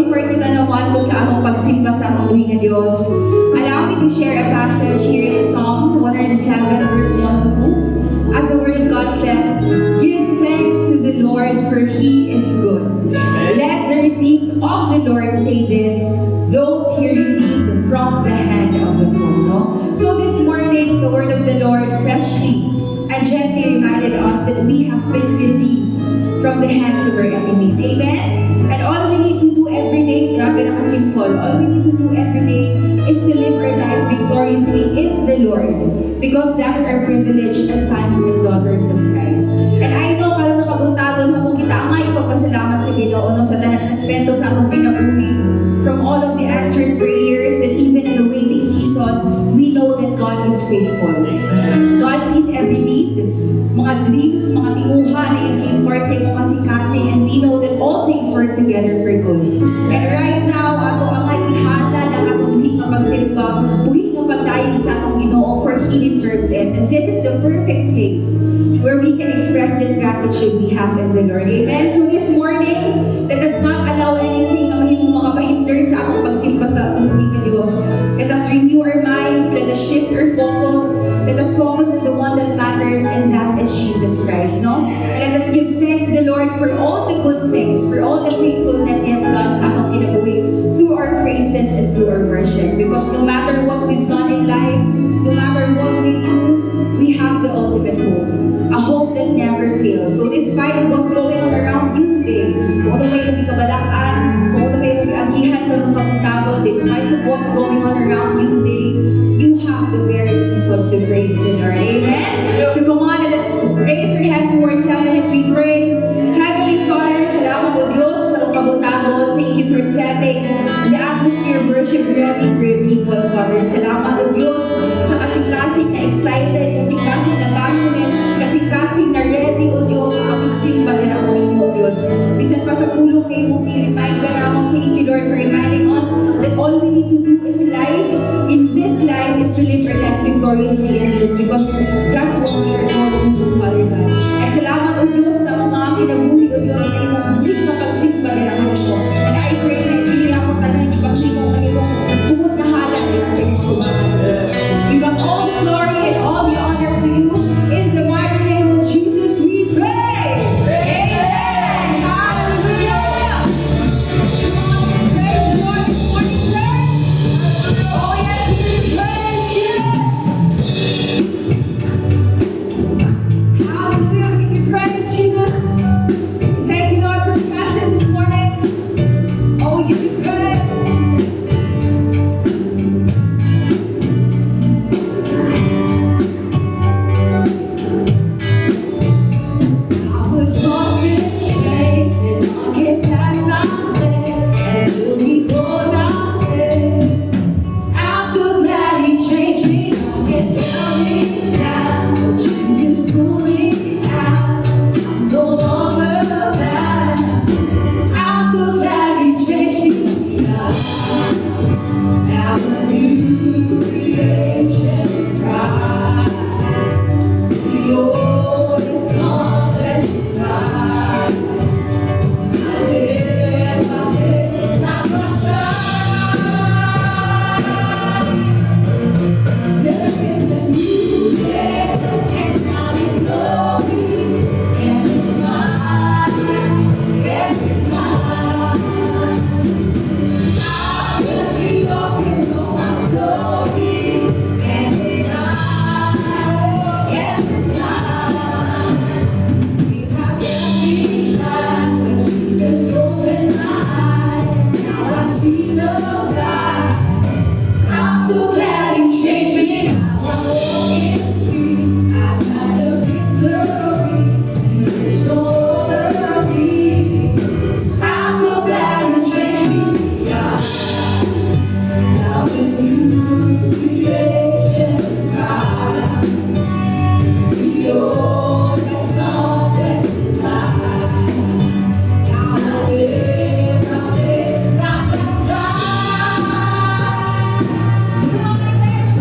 before kita naman to sa among pagsimba sa among buhi nga Dios, allow me to share a passage here in Psalm 107 verse 1 to 2. As the word of God says, give thanks to the Lord for He is good. Let the redeemed of the Lord say this, those He redeemed from the hand of the foe. No? So this morning, the word of the Lord freshly and gently reminded us that we have been redeemed from the hands of our enemies. Amen? And all we need to do every day, grabe na ka-simple, all we need to do every day is to live our life victoriously in the Lord. Because that's our privilege as sons and daughters of Christ. And I know, kala nakabuntagon mo kita nga ipagpasalamat sa Ginoo no, sa tanang aspeto sa among kinabuhi. From all of the answered prayers that even in the waiting season, we know that God is faithful. God sees every need, mga dreams, mga tinguha na i-impart sa imong kasing-kasing, and we know that all things work together for good. And right now, ato ang ihala ng atong buhi nga pagsimba, buhi nga pagdayeg sa atong Ginoo, for He deserves it. And this is the perfect place where we can express the gratitude we have in the Lord. Amen? So this morning, let us not allow anything na mahimong makapahinder sa atong pagsimba sa atong buhi nga Diyos. Let us renew our minds, let us shift our focus, let us focus on the one that matters, and that is Jesus Christ, no? And let us give thanks to the Lord for all the good things, for all the faithfulness He has done sa atong kinabuhi through our praises and through our worship. Because no matter what we've done in life, no matter what we do, we have the ultimate hope. A hope that never fails. So despite of what's going on around you today, kung ano may nabikabalaan, kung ano may nag-agihan ka ng kamuntagon, despite of what's going on around you today, you have the very reason to praise the Lord. Amen? So come on, let us raise our hands towards heaven as we pray. Heavenly Father, salamat o Diyos sa kabuntagon. Thank you for setting the atmosphere of worship ready for your people, Father. Salamat o Diyos sa kasing-kasing na excited, kasing-kasing na passionate, kasing-kasing na ready o Diyos ang magsimba na ako mo, Diyos. Bisan pa sa pulong na yung i-remind ka naman, thank you Lord for reminding us that all we need to do is life. In this life is to live our life victoriously in you, because that's what we are called to do, Father God. Ay salamat o Diyos na mga kinabuhi o Diyos na imong buhi na pagsimba na ako mo. And I pray na hindi ako tanong yung pagsimba na imong kumot na halang na sa imong tumahan, Diyos. We give all the glory and all the honor to you. In the mighty name of Jesus we pray. Amen. Hallelujah. Come on, let's praise the Lord this morning, church. Oh yes, we give you praise, yeah. Hallelujah, we give you praise, Jesus. Thank you, Lord, for the passage this morning. Oh, we give you praise. I was lost in shame, and I'll get past nothing until we go down there. I'm so glad He changed me. It's held me down, but Jesus pulled me out. I'm no longer bad. I'm so glad He changed me. See, now a new creation in Christ. The old is gone, let's God. I live my faith, not my sight. There is a new day, and now in glory, and it's mine, and it's mine. I will be walking on my story, and it's mine, and it's mine. See how every night when Jesus opened my eyes, now I see the light. I'm so glad He changed me. Now I'm walking free. I've got the victory. He restored me. I'm so glad He changed me. See, now a new creation in Christ. The old has gone, that's life. Now I live my faith, not my sight. Come on, let's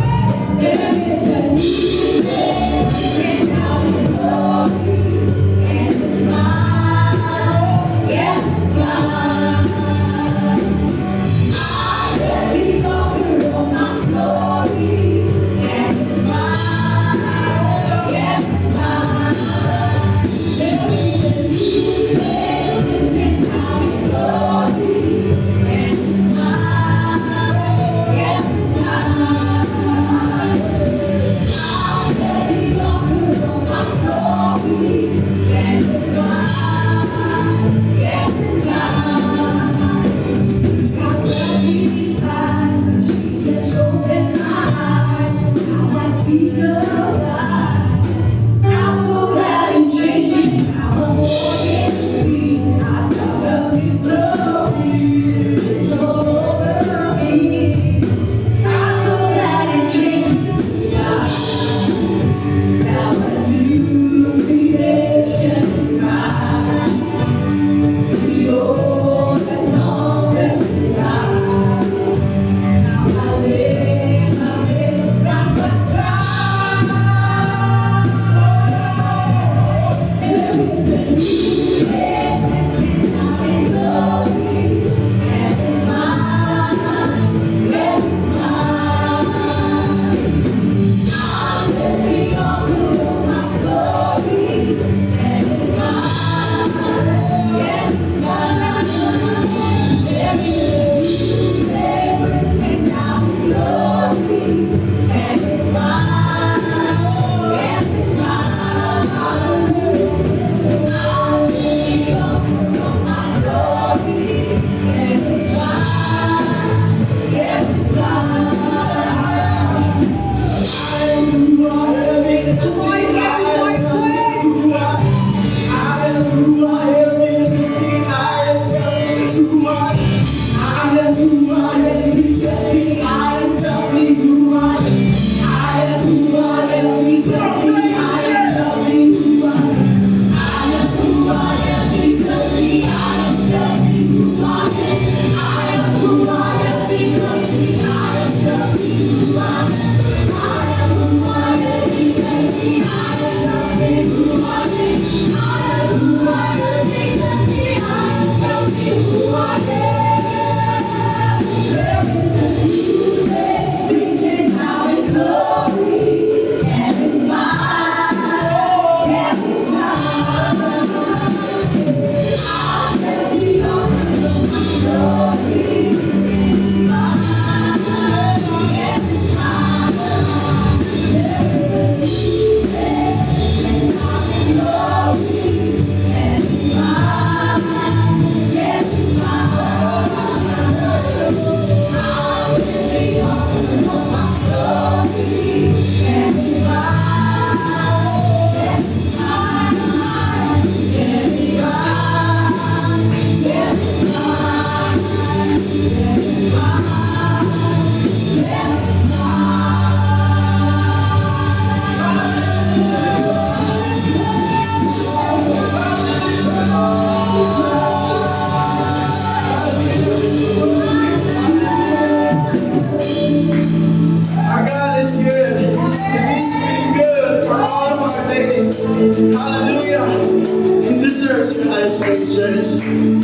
United States Church.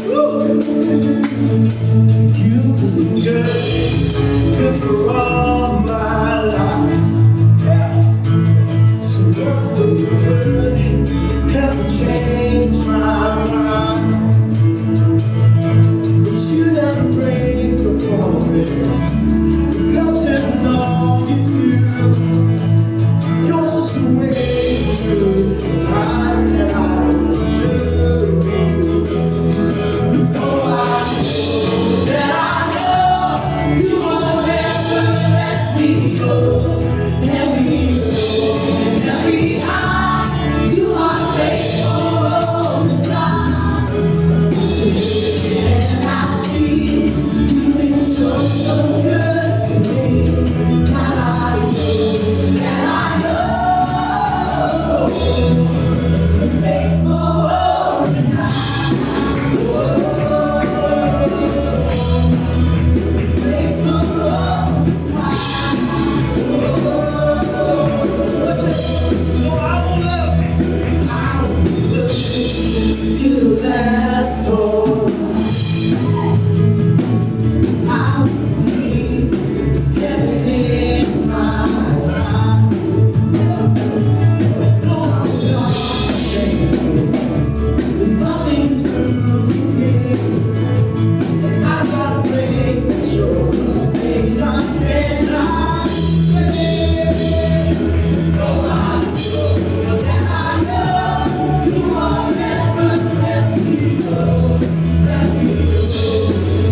Woo! You've been good for all my life. So good, never changed my mind. But you never break the promise, because in all you do, you're such a way through the life that I will choose. Oh, I know that I know you will never let me go. Every hour, you are faithful all the time. And I see you've been so good to me. That I know, faithful all the time. Faithful all the time. To that soul, I'll be everything my side. No shame, nothing's moving me. I got faith that you're the things I cannot say. No, I know that I know you are never let me go. Let me go,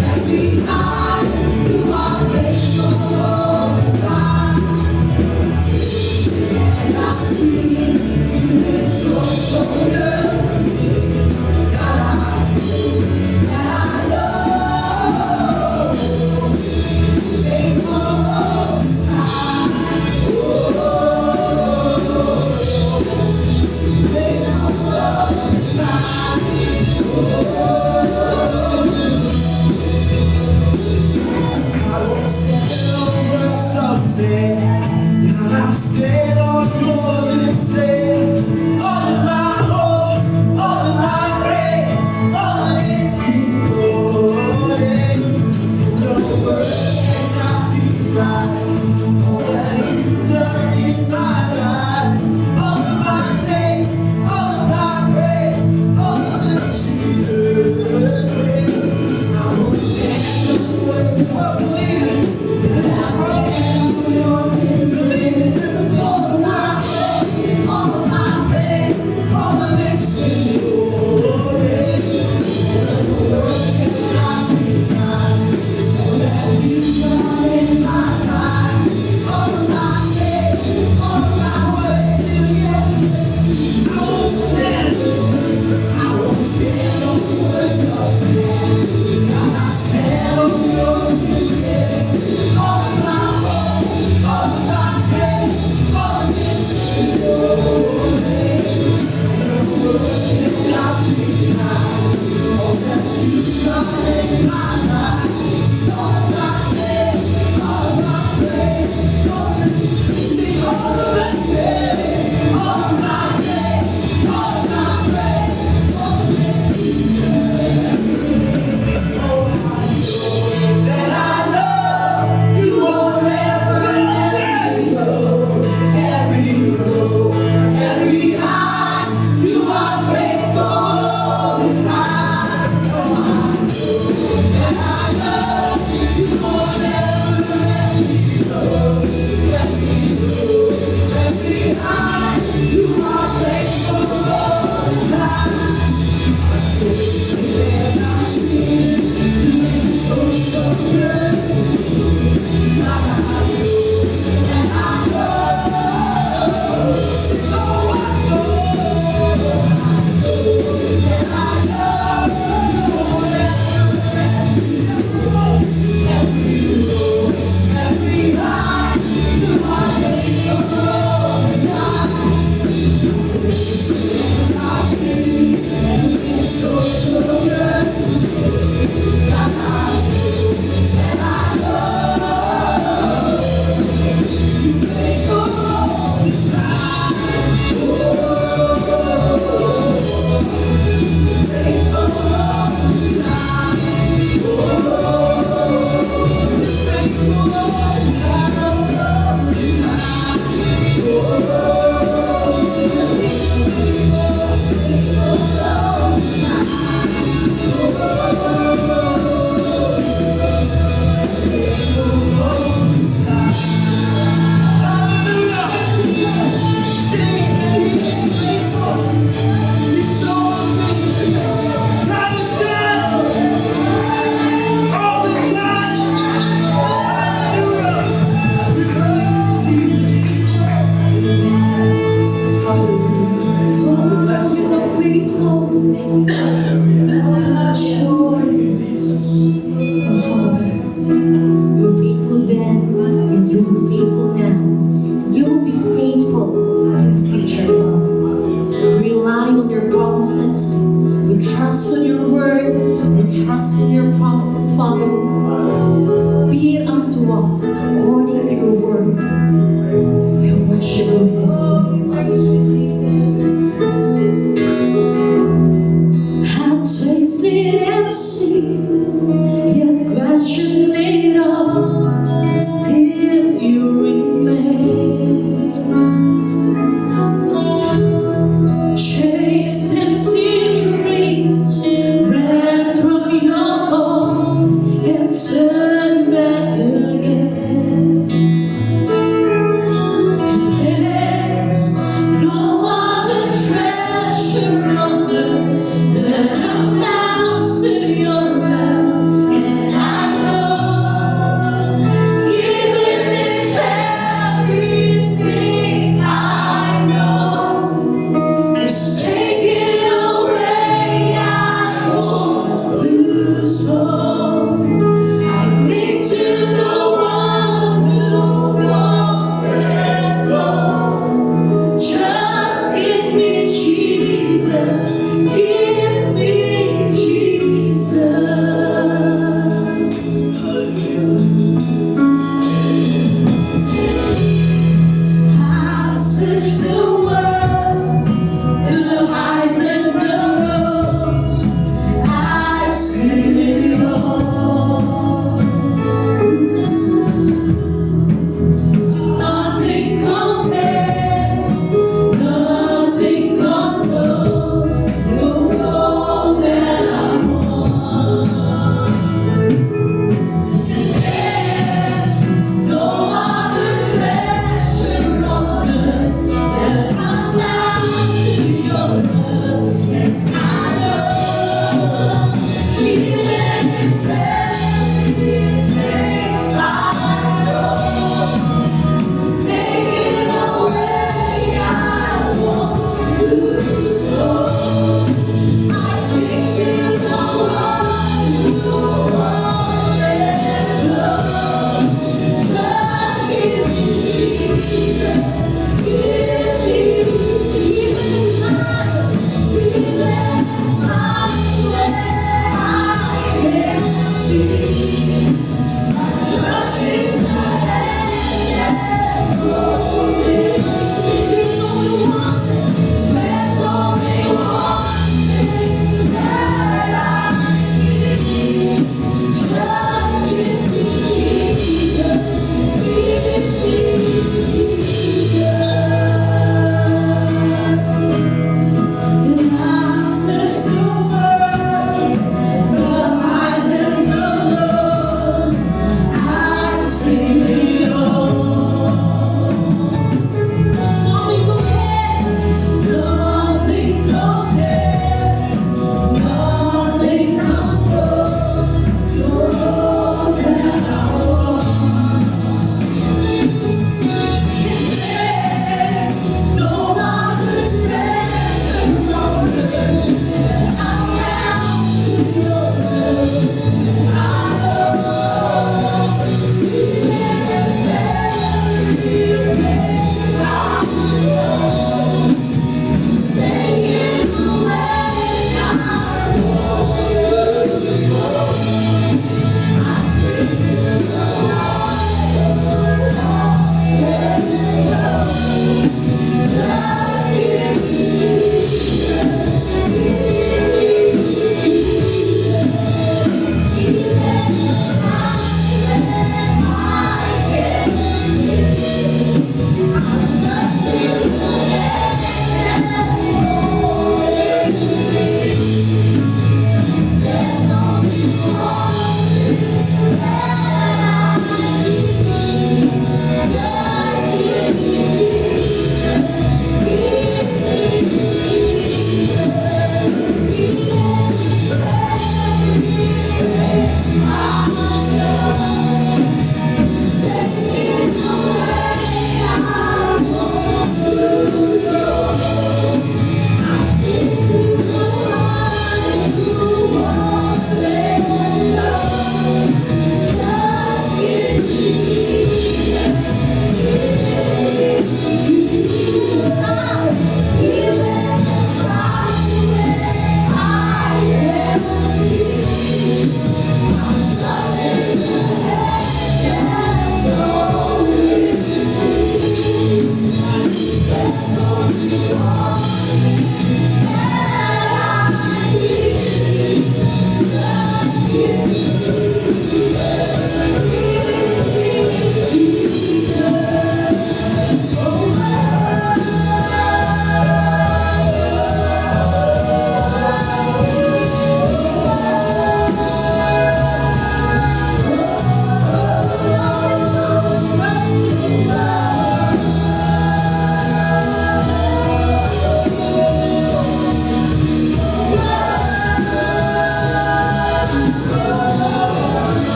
let me hide. You are faithful all the time. And I see you've been so good to me. That I know, faithful all the time. Faithful all the time. I won't stand on words of men, God, I'll stand on yours instead. All of my hope, all of my faith, all of it's important. No word cannot be right. All that you've done in my life, all of my taste, all of my praise, all of the Jesus is. I won't stand on the words of believing. It's promised to yours to me. All of my trust, all of my faith, all of it's in glory. No word cannot be right. All that you've done in my life, all of my faith, all of my words to you. I won't stand on the words of men. God, I stand on yours instead. to us according to your word. We worship you in this place. I've tasted and seen, yet question it all, still you remain. Chased empty dreams, ran from your call, and turned back again.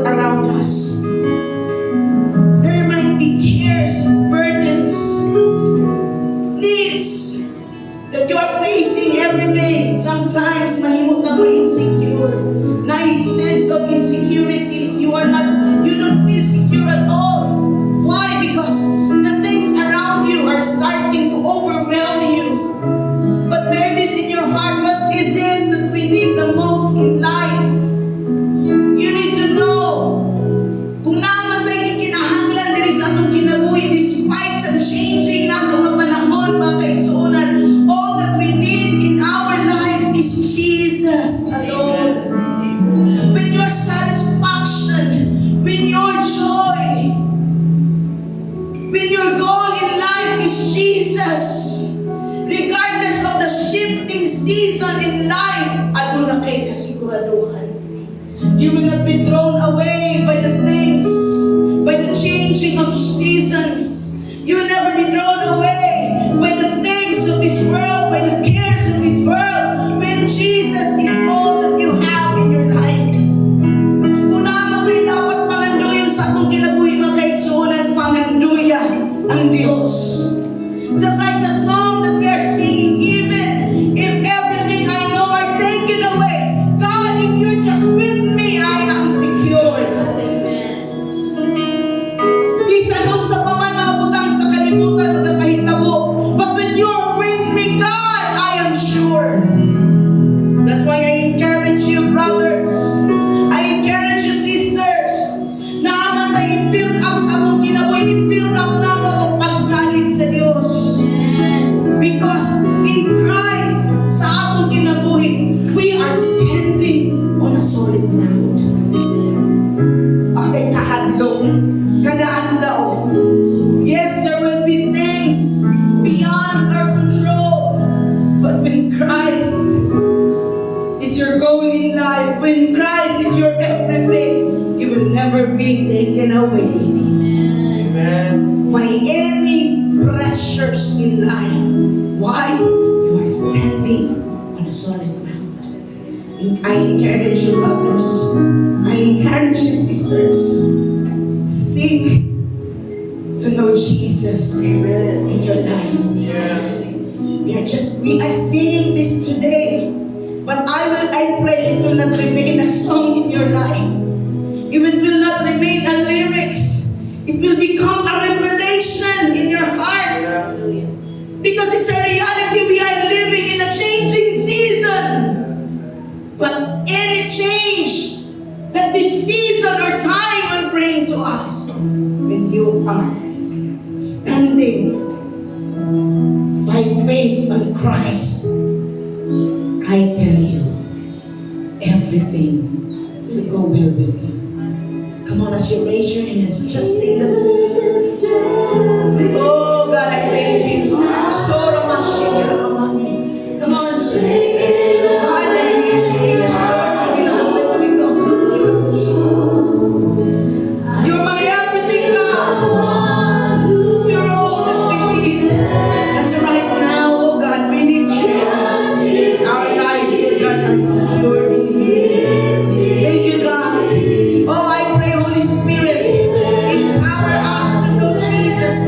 around us. There might be cares, burdens, needs that you are facing every day. Sometimes mahimot na ma-insecure. Nice sense of insecurities. You don't feel secure at all. Why? Because the things around you are starting to overwhelm you. But bear this in your heart. What is it that we need the most in life? You need to know kung naman tayo kinahanglan diri sa atong kinabuhi despite sa changing na itong panahon, mga kaigsuunan, all that we need in our life is Jesus alone. With your satisfaction, with your joy, with your goal in life is Jesus. Regardless of the shifting season in life, ano na kay kasiguraduhan. You will not be thrown away by the things, by the changing of seasons. You will never be thrown away by the things of this world, by the cares of this world. When Jesus is all that you have in your life. Kung naman tayo dapat panganduyan sa atong kinabuhi, mga kaigsuunan, panganduya ang Diyos. Just like the song that we are singing, even if everything I know are taken away, God, if you're just with me, I am secure. Bisan nun sa paman mga butang sa kalibutan magkakahitabo, but when you're with me, God, I am sure. That's why I encourage you, brothers. I encourage you, sisters. Na aman tayo i-build up sa atong kinabuhi, i-build up na itong pagsalit sa Diyos. Because in Christ, sa atong kinabuhi, we are standing on a solid ground. Bakit kahadlong, kadaanlaw? Yes, there will be things beyond our control. But when Christ is your goal in life, when Christ is your everything, you will never be taken away. Amen. By any pressures in life. Why? You are standing on a solid ground. I encourage you, brothers. I encourage you, sisters. Seek to know Jesus Amen. in your life. We are singing this today, but I pray it will not remain a song in your life. It will not remain a lyrics. It will become a revelation in your heart. Because it's a reality, we are living in a changing season. But any change that this season or time will bring to us, when you are standing by faith on Christ, I tell you, everything will go well with you. Come on, as you raise your hands, just sing the oh God, I thank you. So much. Come on, sing it. God, I thank you. You're my everything, God. You're all that we need. That's right now, oh God, we need you. Our lives, oh God, are secure in you. Thank you, God. Oh, I pray, Holy Spirit, empower us to know Jesus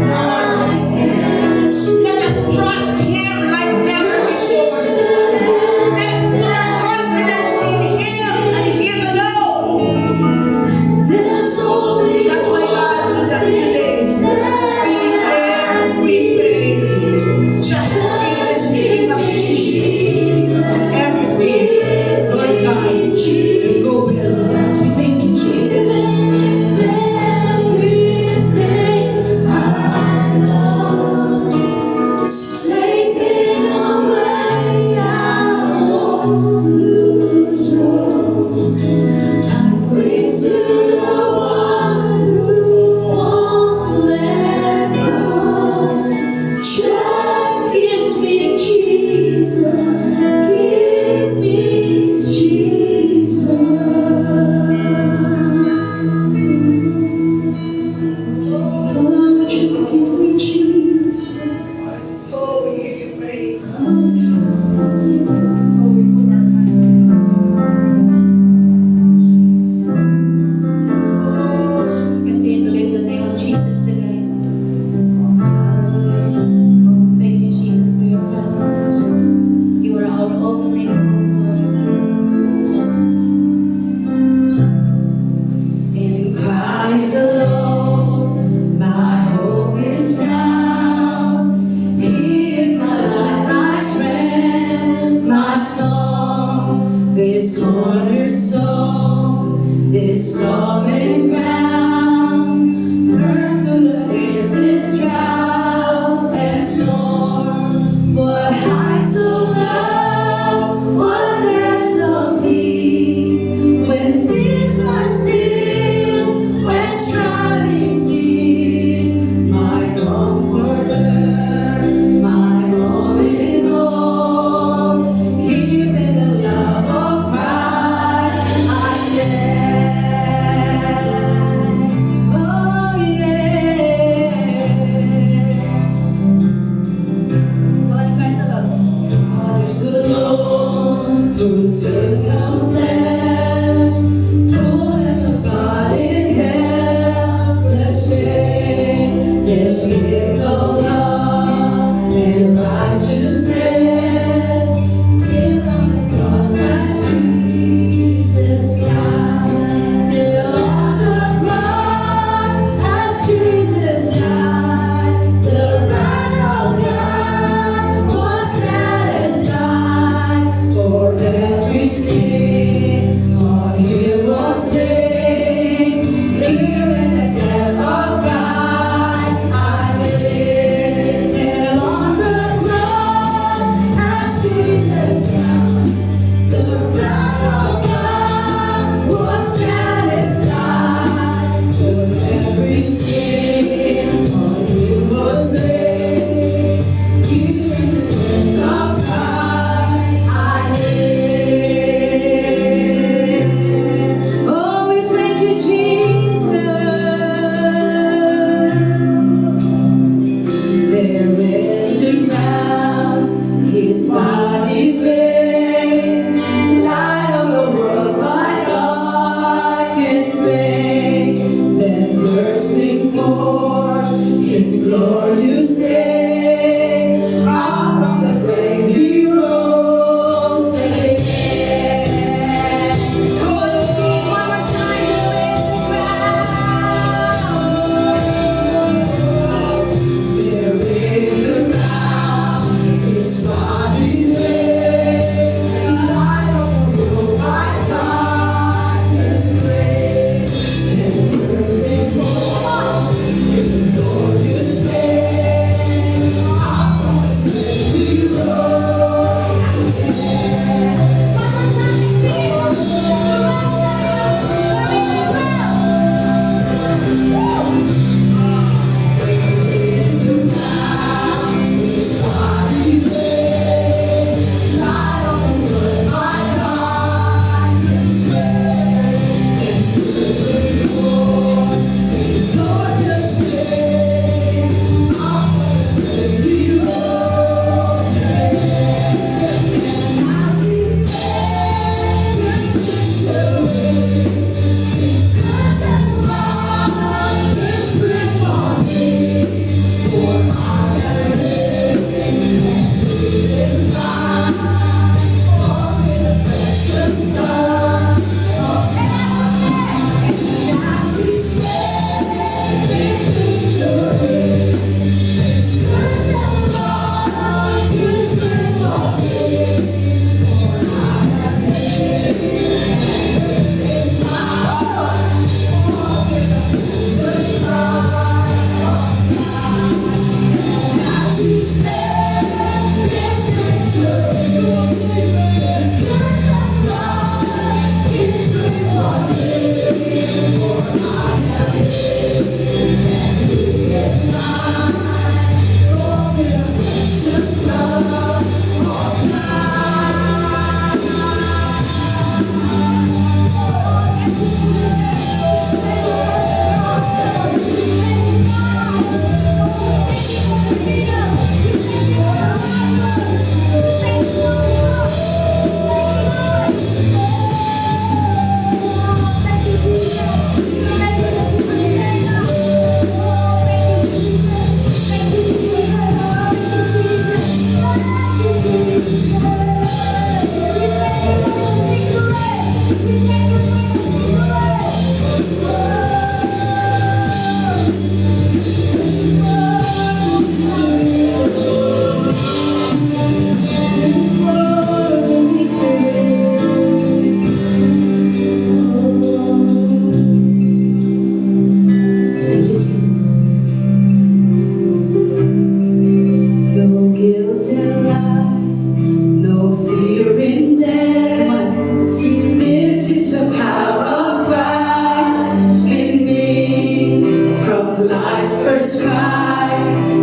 Christ alone, my hope is found. He is my light, my strength, my song. This cornerstone, this solid ground, firm through the fiercest drought and storm. What heights of love, what depths of peace, when fears are still, when strife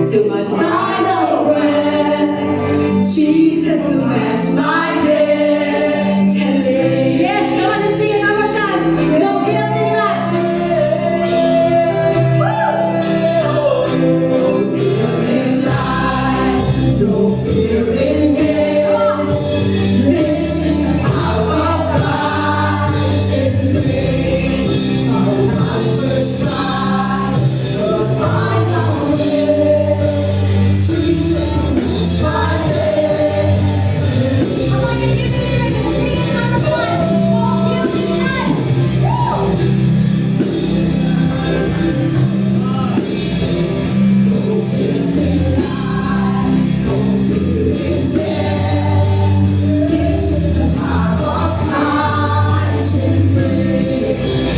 to my final breath. Jesus commands my destiny. Yes, come on and sing it one more time. No guilt in life. No guilt in life. No fear in death. This is the power of Christ in me. From God's first life to a final breath. Jesus commands my destiny. Come on, you can hear it. Sing it number one. No guilt in life. This is the power of Christ in me.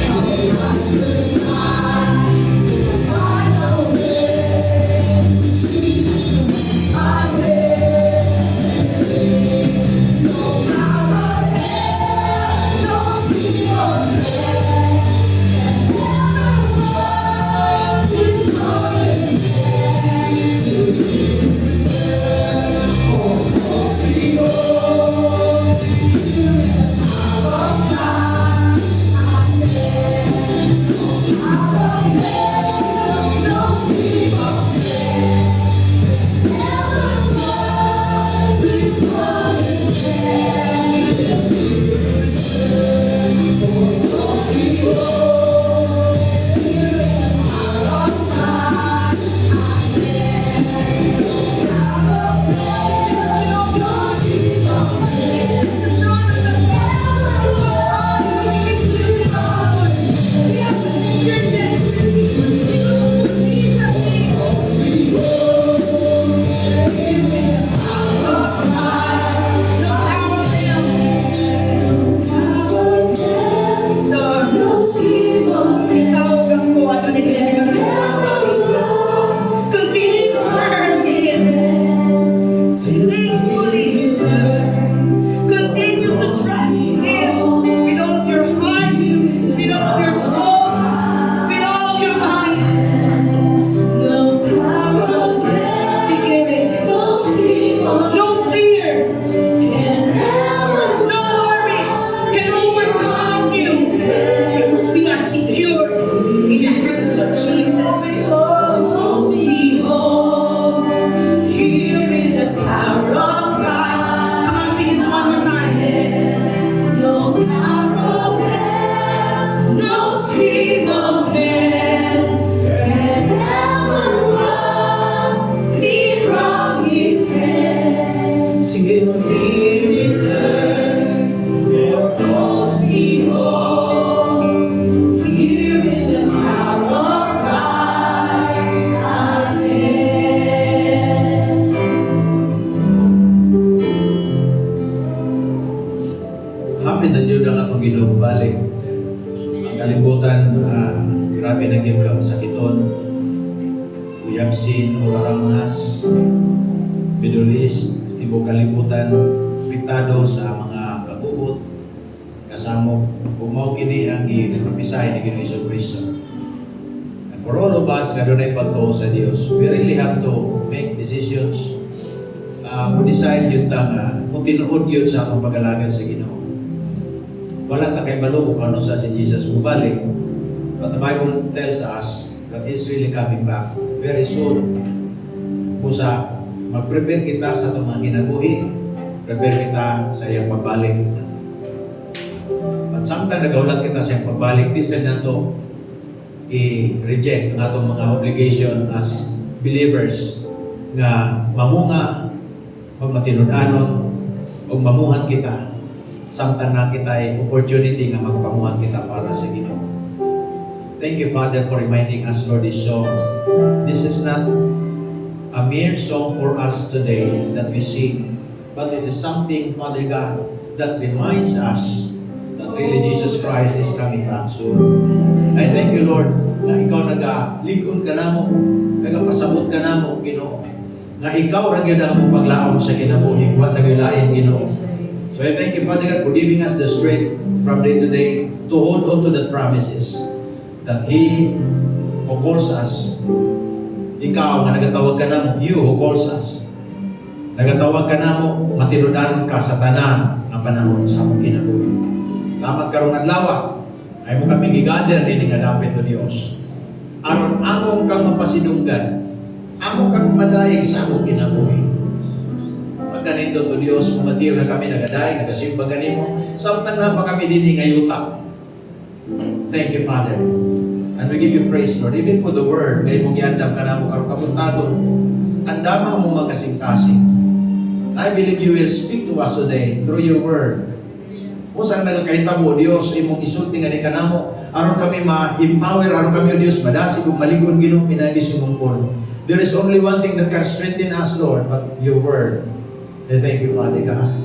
From God's first life to a final breath. Jesus commands my destiny. No power of hell, no scheme of man can ever run with glorious hand to return. Oh, cause behold, here in the power of God I stand. No power of hell, no scheme of man ever run with glorious hand to return. Oh, cause behold, here in the power of God I stand. No power of hell, no scheme of man ever run with glorious. We have to secure destiny. Jesus name. No scheme of man Continue to serve Him. Faithfully serve. Continue to trust Him with all of your heart, with all of your soul, with all of your mind. No power of hell, Declare it. no scheme of No fear, can ever no worries can overcome you because we are secure in the presence of Jesus. Behold, here in the power of Christ. Come on, sing it one more time. no power of hell, No scheme of man can ever run me from His hand till He returns or calls me home. here in the power of Christ I stand. Hapit na Diyos ang atong ginubalik. Ang kalibutan, grabe na gyud ka masakiton. We have seen all around us, Middle East, tibok kalibutan, piktado sa mga kagubot, kasamo, bumaw kini ang ginapapisay ni Ginoong Jesucristo. And for all of us, nga dunay pagtuo sa Dios, we really have to make decisions. Decide yun ta nga, kung tinuod yun sa atong pag-alagad sa Ginoo. Wala ta kay balo kung ano sa si Jesus mubalik. But the Bible tells us that He's really coming back very soon. Kusa, mag-prepare kita sa itong mga kinabuhi, prepare kita sa iyang pagbalik. At samtang nagaulat kita sa iyang pagbalik, di sa nato i-reject ang atong mga obligation as believers nga mamunga, magmatinudanon, o mamuhan kita samtang na kita ay opportunity nga magpamuhan kita para sa Ginoo. Thank you, Father, for reminding us, Lord, this song. This is not a mere song for us today that we sing, but it is something, Father God, that reminds us that really Jesus Christ is coming back soon. I thank you, Lord, na ikaw nag-ligon ka namo, nagapasabot ka namo, Ginoo, na ikaw ra gyud ang mong paglaom sa kinabuhi, wa nagulain, Ginoo. So I thank you, Father God, for giving us the strength from day to day to hold on to the promises that He who calls us Ikaw nga nagatawag ka namo, you who calls us. Nagatawag ka namo, matinudan ka sa tanan ang panahon sa among kinabuhi. Lamat karong adlaw, ay mo kami gigather din nga dapit o Dios. Aron among kang mapasidunggan, among kang madayeg sa among kinabuhi. Pagkanindot o Dios, mamatiro na kami nagaday, nagasimba kanimo, samtang na pa kami din ngayuta. Thank you, Father. And we give you praise, Lord, even for the word. Ngayon mong iandam ka na mo karong kapuntagon. Andama mo magkasing-kasing. I believe you will speak to us today through your word. Kung saan nagkahita mo, Diyos, imong isulti nga ni ka na mo, aron kami ma-empower, aron kami, O Diyos, madasig kung maligon ginong pinagis imong pun. There is only one thing that can strengthen us, Lord, but your word. And thank you, Father God.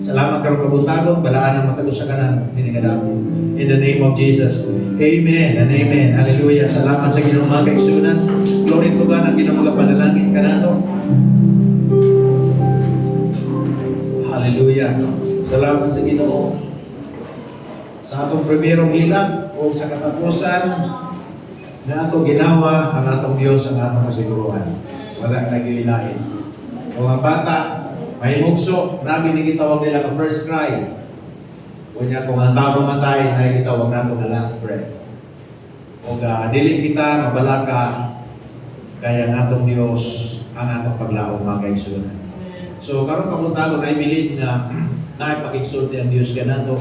Salamat karong kabuntagon, balaan ang matagos sa kanan, hiningadapin. In the name of Jesus. Amen and amen. Hallelujah. Salamat sa Ginoong mga kaigsunan. Glory to God ang Ginoong mga panalangin ka nato. Hallelujah. Salamat sa Ginoo. Sa atong primerong hilak o sa katapusan na ato ginawa ang atong Diyos ang atong kasiguruhan. Wala nag-iilain. O mga bata, mahimugso, naging gitawag nila ka first cry. Kunya kung ang tao mamatay, na gitawag nato nga last breath. O dili kita, mabalaka, kaya ang atong Diyos ang atong paglaong mga kaigsunan. So, karong kapuntagon, I believe na naipakigsulti ang Diyos ka nato.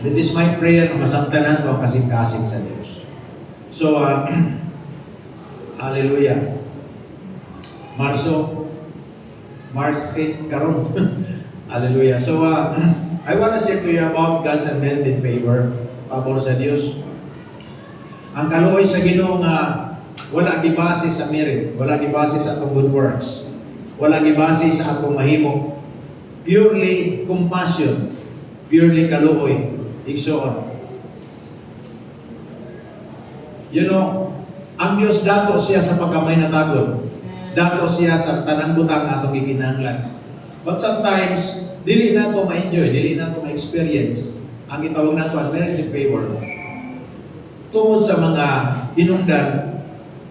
And it is my prayer na masamtan nato ang kasing-kasing sa Diyos. So, hallelujah. March 8 karon. Hallelujah. So, I want to say to you about God's unmerited favor, pabor sa Diyos. Ang kaluoy sa Ginoo nga wala gibase sa merit, wala gibase sa atong good works, wala gibase sa atong mahimo. Purely compassion, purely kaluoy, igsoon. You know, ang Diyos dato siya sa pagkamay na tagod. Dato siya sa tanang butang atong gikinahanglan. But sometimes, dili na ito ma-enjoy, dili na ito ma-experience. Ang itawag na ito, unmerited favor. Tungkol sa mga hinungdan,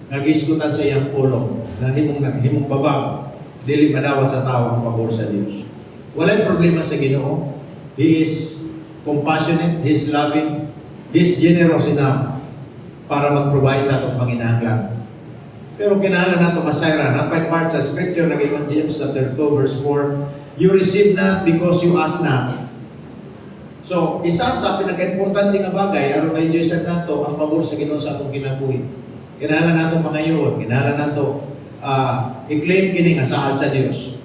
nag-iskutan sa iyang pulong, na himong babang, dili madawat sa tao ang pabor sa Diyos. Walay problema sa Ginoo. He is compassionate, He is loving, He is generous enough para mag-provide sa atong panginahanglan. Pero kinahanglan nato masayra, napay part sa scripture na gayon James chapter 2 verse 4, you receive not because you ask not. So, isa sa pinaka-importante nga bagay, aron ma-enjoy sa nato ang pabor sa Ginoo sa atong kinabuhi. Kinahanglan nato mangayon, kinahanglan nato i-claim kini nga saad sa Dios.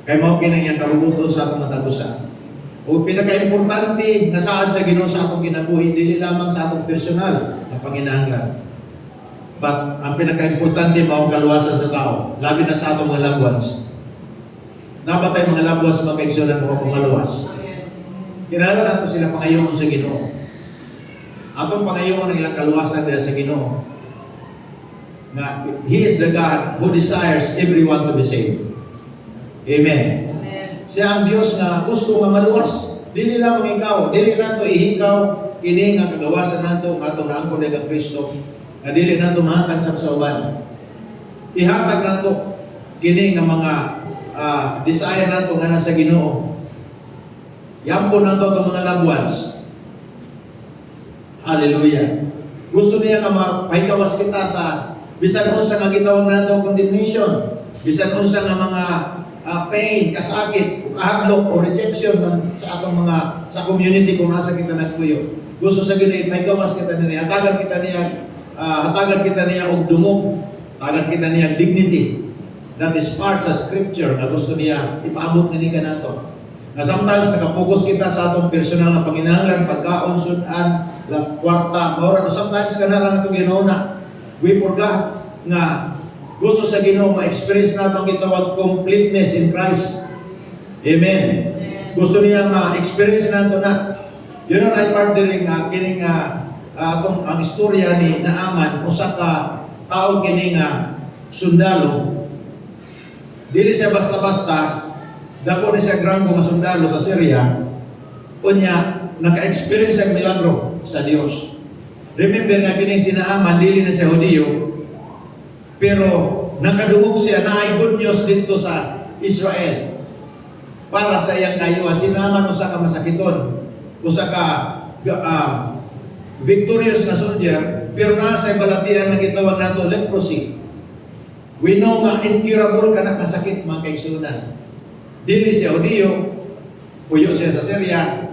Kay mao kini ang karubuton sa atong matagusa. O pinaka-importante nga saad sa Ginoo sa atong kinabuhi dili lamang sa atong personal na panginahanglan. But ang pinaka-importante mao kaluwasan sa tao, labi na sa atong mga loved ones. Nabatay mga loved ones mga kaigsunan mo akong maluwas. Kinahanglan nato sila pangayoon sa Ginoo. Atong pangayoon ang ilang kaluwasan dahil sa Ginoo. Na He is the God who desires everyone to be saved. Amen. Siya ang Diyos na gusto nga maluwas. Dili lamang ikaw, dili nato ihikaw kini nga kagawasan nato atong naangkon kay Kristo. Na dili nato mahatag sa uban. Ihatag nato kini nga mga desire nato nga nasa Ginoo. Yampo nato itong mga loved ones. Hallelujah. Gusto niya nga mapahigawas kita sa bisan unsa nga gitawag nato condemnation, bisan unsa nga mga pain, kasakit, o kahadlok, o rejection sa atong mga sa community kung nasa kita nagpuyo. Gusto sa Ginoo ipahigawas kita niya, hatagan kita niya og dungog, hatagan kita niya dignity. That is part sa scripture na gusto niya ipaabot nga ka nato. Na sometimes nakapokus kita sa atong personal na panginahanglan, pagkaon, sudan, kwarta, mora no sometimes kana lang ato ginauna. We forgot nga gusto sa Ginoo ma-experience nato ang gitawag completeness in Christ. Amen. Gusto niya ma-experience nato na. You know, like part din nga kining atong ang istorya ni Naaman, usa ka tao kini nga sundalo. Dili siya basta-basta, dako ni siya granggo nga sundalo sa Syria. Unya naka-experience ang milagro sa Dios. Remember nga kining si Naaman, dili na siya Hudiyo. Pero nakadungog siya na ay good news dito sa Israel. Para sa iyang kayuhan, sinaman usa ka masakiton, usa ka victorious na soldier, pero nasa balatian na gitawag nato leprosy. We know nga incurable ka na kasakit mga kaigsunan. Dili siya Hudiyo, puyo siya sa Syria,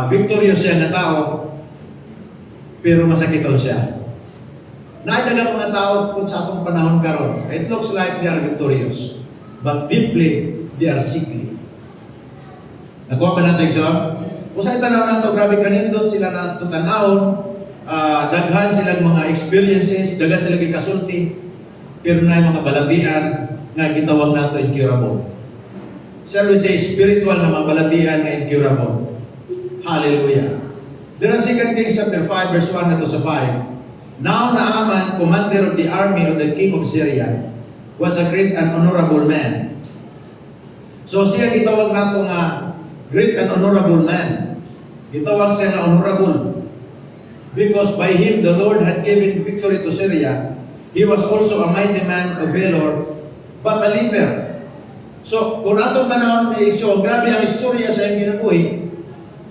victorious siya na tao, pero masakiton siya. Naitagang mga tao kung sa atong panahon karon, it looks like they are victorious, but deeply they are sickly. Nakuha ba natin siya? Kung sa itanaw nato, grabe kanindot sila na tutanahon, daghan silang mga experiences, daghan silang ikasulti, pero na yung mga balatian nga gitawag nato incurable. Shall we say spiritual na mga balatian nga incurable? Hallelujah. There are 2 Kings chapter 5 verse 1 to 5. Now Naaman, commander of the army of the king of Syria, was a great and honorable man. So siya gitawag nato nga great and honorable man. Gitawag siya nga honorable because by him the Lord had given victory to Syria. He was also a mighty man of valor, but a leper. So, kung atong tanawang ni Ikso, grabe ang istorya sa iyang kinabuhi,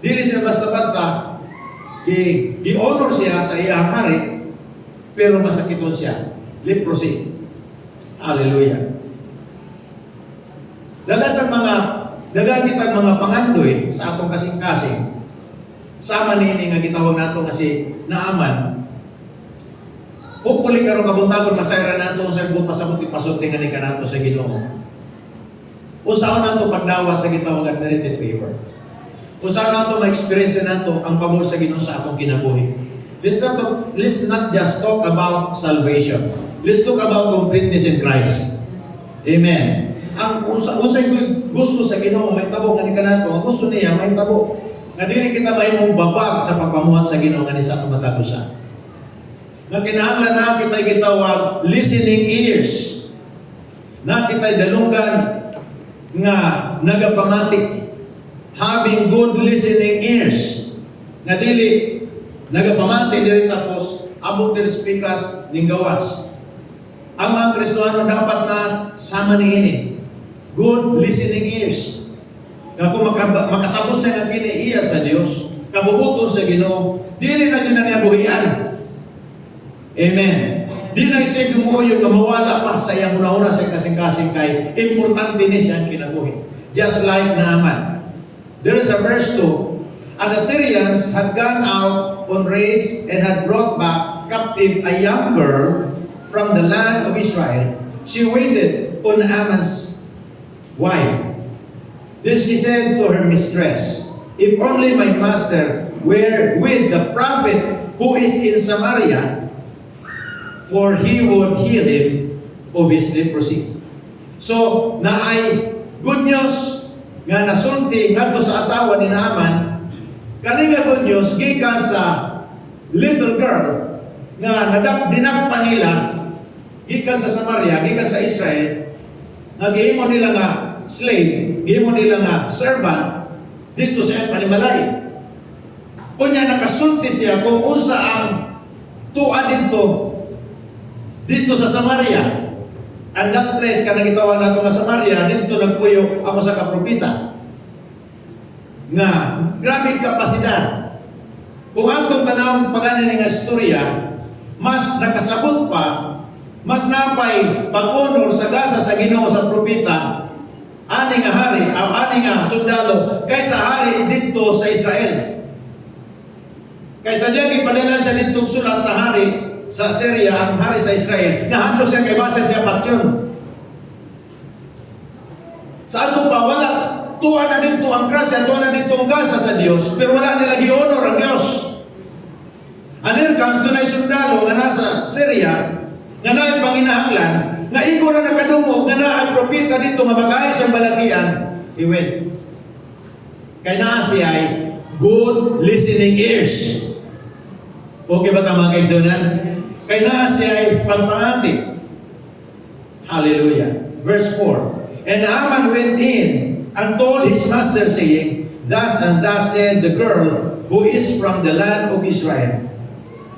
dili siya basta-basta, gi-honor siya sa iyang hari, pero masakiton siya. Leprosy. Hallelujah. Dagat ang mga pangandoy sa atong kasing-kasing, sama niini nga gitawag nato nga si Naaman. Hopefully karon kabuntagon masayra nato sa buot pasabot ipasuti nga ni kanato sa Ginoo. Usaon nato pagdawat sa gitawag nga merited favor. Usaon nato ma-experience nato ang pabor sa Ginoo sa atong kinabuhi. Let's not just talk about salvation. Let's talk about completeness in Christ. Amen. Ang usay gusto sa Ginoo may tabo nga ni kanato, ang gusto niya may tabo. Nga dili kita mahimong babag sa pagpamuhat sa Ginoo nga ni sa atong matagusa. Na kinahanglan na kita'y gitawag listening ears. Na kita'y dalunggan nga nagapamati. Having good listening ears. Na dili nagapamati dili tapos abot dili speakers ning gawas. Ang mga Kristohano dapat na sama niini. Good listening ears. Na kung makasabot sa nga kini iya sa Dios, kabubuton sa Ginoo, dili na gyud niya buhian. Amen. Di na siya gumuoy na mawala pa sa iyang una-una sa kasing-kasing kay importante ni siyang kinabuhi. Just like Naaman. There is a verse 2. And the Syrians had gone out on raids and had brought back captive a young girl from the land of Israel. She waited on Naaman's wife. Then she said to her mistress, if only my master were with the prophet who is in Samaria, for he would heal him of his leprosy. So, naay good news nga nasulti ngadto sa asawa ni Naaman, kani nga good news gikan sa little girl nga dinakpan nila gikan sa Samaria, gikan sa Israel, nga gihimo nila nga slave, gihimo nila nga servant dito sa iyang panimalay. Unya nakasulti siya kung unsa ang tuwa dito sa Samaria. And that place, kanang gitawag nato nga Samaria, dito nagpuyo ang usa ka propeta. Nga, grabe kapasidad. Kung atong tanawang paganin nga istorya, mas nakasabot pa, mas napay pag-honor sa gasa sa Ginoo sa propeta, ani nga hari, ani nga sundalo, kaysa hari dito sa Israel. Kaysa diyan ipadalan siya dito sulat sa hari, sa Syria, ang hari sa Israel, nahandog siya kay basan siya patyon. Sa ato pa, wala, tuwa na dito ang grasya, tuwa na dito ang gasa sa Diyos, pero wala nila gi-honor ang Diyos. And here comes doon ay sundalo nga nasa Syria, nga na panginahanglan, nga igo na nakadungog, nga na ang propeta dito, nga magkaayos ang balatian, he went. Kaya na siya ay good listening ears. Okay ba tama kaigsunan? Kaya na siya ay pagpangati. Hallelujah. Verse 4. And Naaman went in and told his master, saying, thus and thus said the girl who is from the land of Israel.